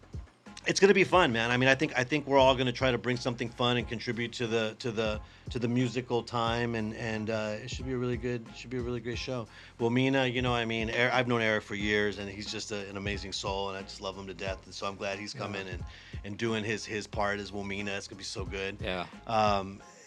it's going to be fun, man. I mean, I think we're all going to try to bring something fun and contribute to the musical time, and it should be a really great show. Wilmina, I've known Eric for years, and he's just an amazing soul, and I just love him to death. And so I'm glad he's coming and doing his part as Wilmina. It's gonna be so good. Yeah.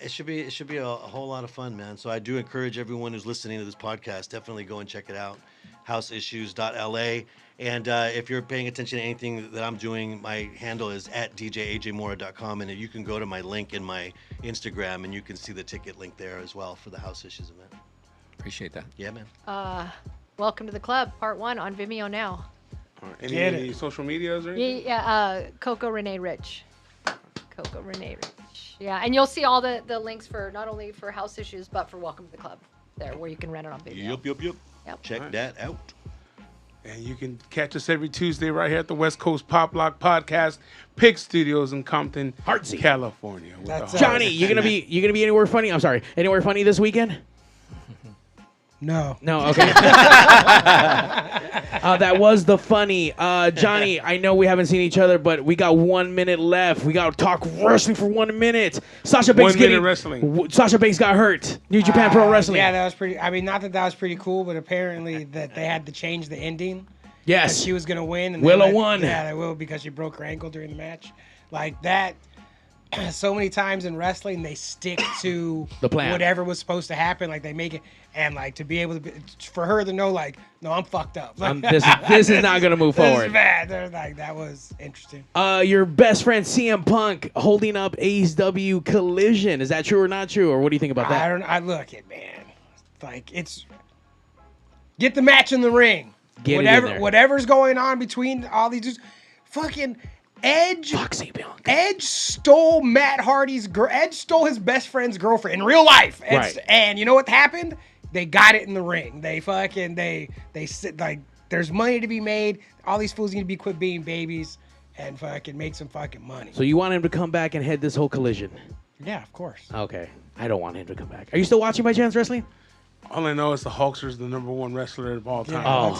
It should be a whole lot of fun, man. So I do encourage everyone who's listening to this podcast, definitely go and check it out, houseissues.la. And if you're paying attention to anything that I'm doing, my handle is at djajmora.com, and you can go to my link in my Instagram, and you can see the ticket link there as well for the House Issues event. Appreciate that. Yeah, man. Welcome to the club, part 1 on Vimeo now. Any social medias or anything? Yeah, Coco Renee Rich. Coco Renee Rich. Yeah, and you'll see all the links for not only for House Issues, but for Welcome to the Club there, where you can rent it on Vimeo. Yep. Check that out. And you can catch us every Tuesday right here at the West Coast Pop Lock Podcast, Pig Studios in Compton, Hartsey, California. Johnny, you gonna be anywhere funny? I'm sorry, anywhere funny this weekend? No. Okay. That was the funny. Johnny, I know we haven't seen each other, but we got 1 minute left. We got to talk wrestling for 1 minute. Sasha Banks 1 minute wrestling. Sasha Banks got hurt. New Japan Pro Wrestling. Yeah, that was pretty. I mean, not that was pretty cool, but apparently that they had to change the ending. Yes. That she was going to win. And Willow won. Yeah, they will, because she broke her ankle during the match. Like that. So many times in wrestling, they stick to the plan. Whatever was supposed to happen. Like they make it, and like to be able to, for her to know, like, no, I'm fucked up. This is not gonna move forward. This is bad. They're like, that was interesting. Your best friend CM Punk holding up AEW Collision. Is that true or not true, or what do you think about that? I look it, man. Like it's get the match in the ring. Get it in there. Whatever's going on between all these dudes, fucking. Edge stole Matt Hardy's girl. Edge stole his best friend's girlfriend in real life. Right. And you know what happened? They got it in the ring. They sit like there's money to be made. All these fools need to be quit being babies and fucking make some fucking money. So you want him to come back and head this whole Collision? Yeah, of course. Okay. I don't want him to come back. Are you still watching by chance wrestling? All I know is the Hulkster's the #1 wrestler of all time. Oh,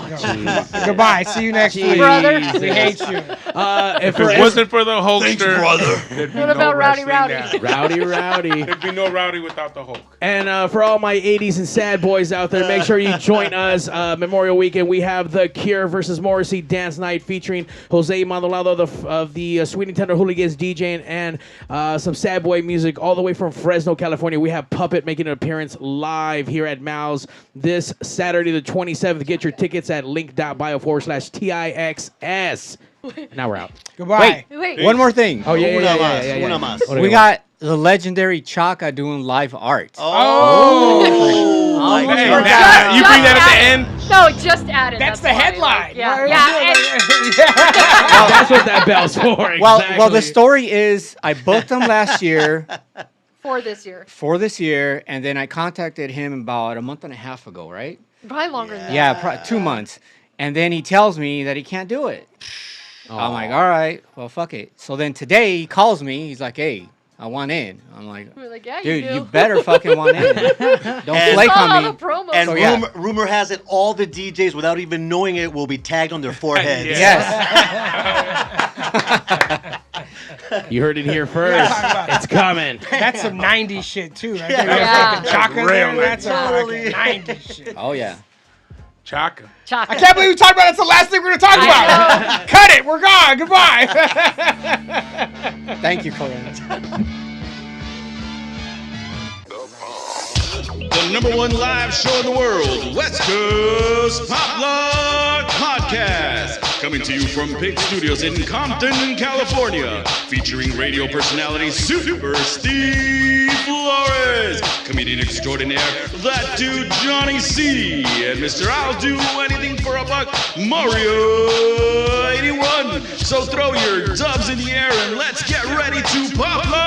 goodbye. See you next week. Brother. We hate you. If it wasn't for the Hulkster, there'd be What no about Rowdy wrestling Rowdy? now. Rowdy. There'd be no Rowdy without the Hulk. And for all my 80s and sad boys out there, make sure you join us Memorial Weekend. We have The Cure versus Morrissey Dance Night featuring Jose Maldonado of the Sweet Nintendo Hooligans DJing and some sad boy music all the way from Fresno, California. We have Puppet making an appearance live here at Mal's this Saturday the 27th. Get your tickets at link.bio/TIXS. Now we're out. Goodbye. Wait. One more thing. Oh, yeah. Una más. What do We got the legendary Chaka doing live art. Oh, Hey, my now, God. you bring that at the end? No, just add it. That's the why, headline. like, yeah. That's what that bell's for. Well, Exactly. the story is I booked him last year For this year. and then I contacted him about a month and a half ago, right? Probably longer than that. Yeah, 2 months. And then he tells me that he can't do it. I'm like, all right, well, fuck it. So then today he calls me. He's like, hey, I want in. I'm like, We're like, yeah, dude, you do. you better fucking want in. Don't flake Saw all on the me. promos. And So, yeah. rumor has it all the DJs, without even knowing it, will be tagged on their foreheads. Yes. You heard it here first. It's coming. That's some 90s shit, too. Right? Yeah. Chaka Real there, nice. that's a fucking 90s shit. Oh, yeah. Chaka. Chaka. I can't believe we talked about it. That's the last thing we're going to talk about. Cut it. We're gone. Goodbye. Thank you, Corinne. The #1 live show in the world, West Coast Pop Lock Podcast. coming to you from Pig Studios in Compton, California, featuring radio personality Super Steve Flores, comedian extraordinaire, that dude Johnny C, and Mr. I'll Do Anything for a Buck, Mario 81. So throw your dubs in the air and let's get ready to pop up.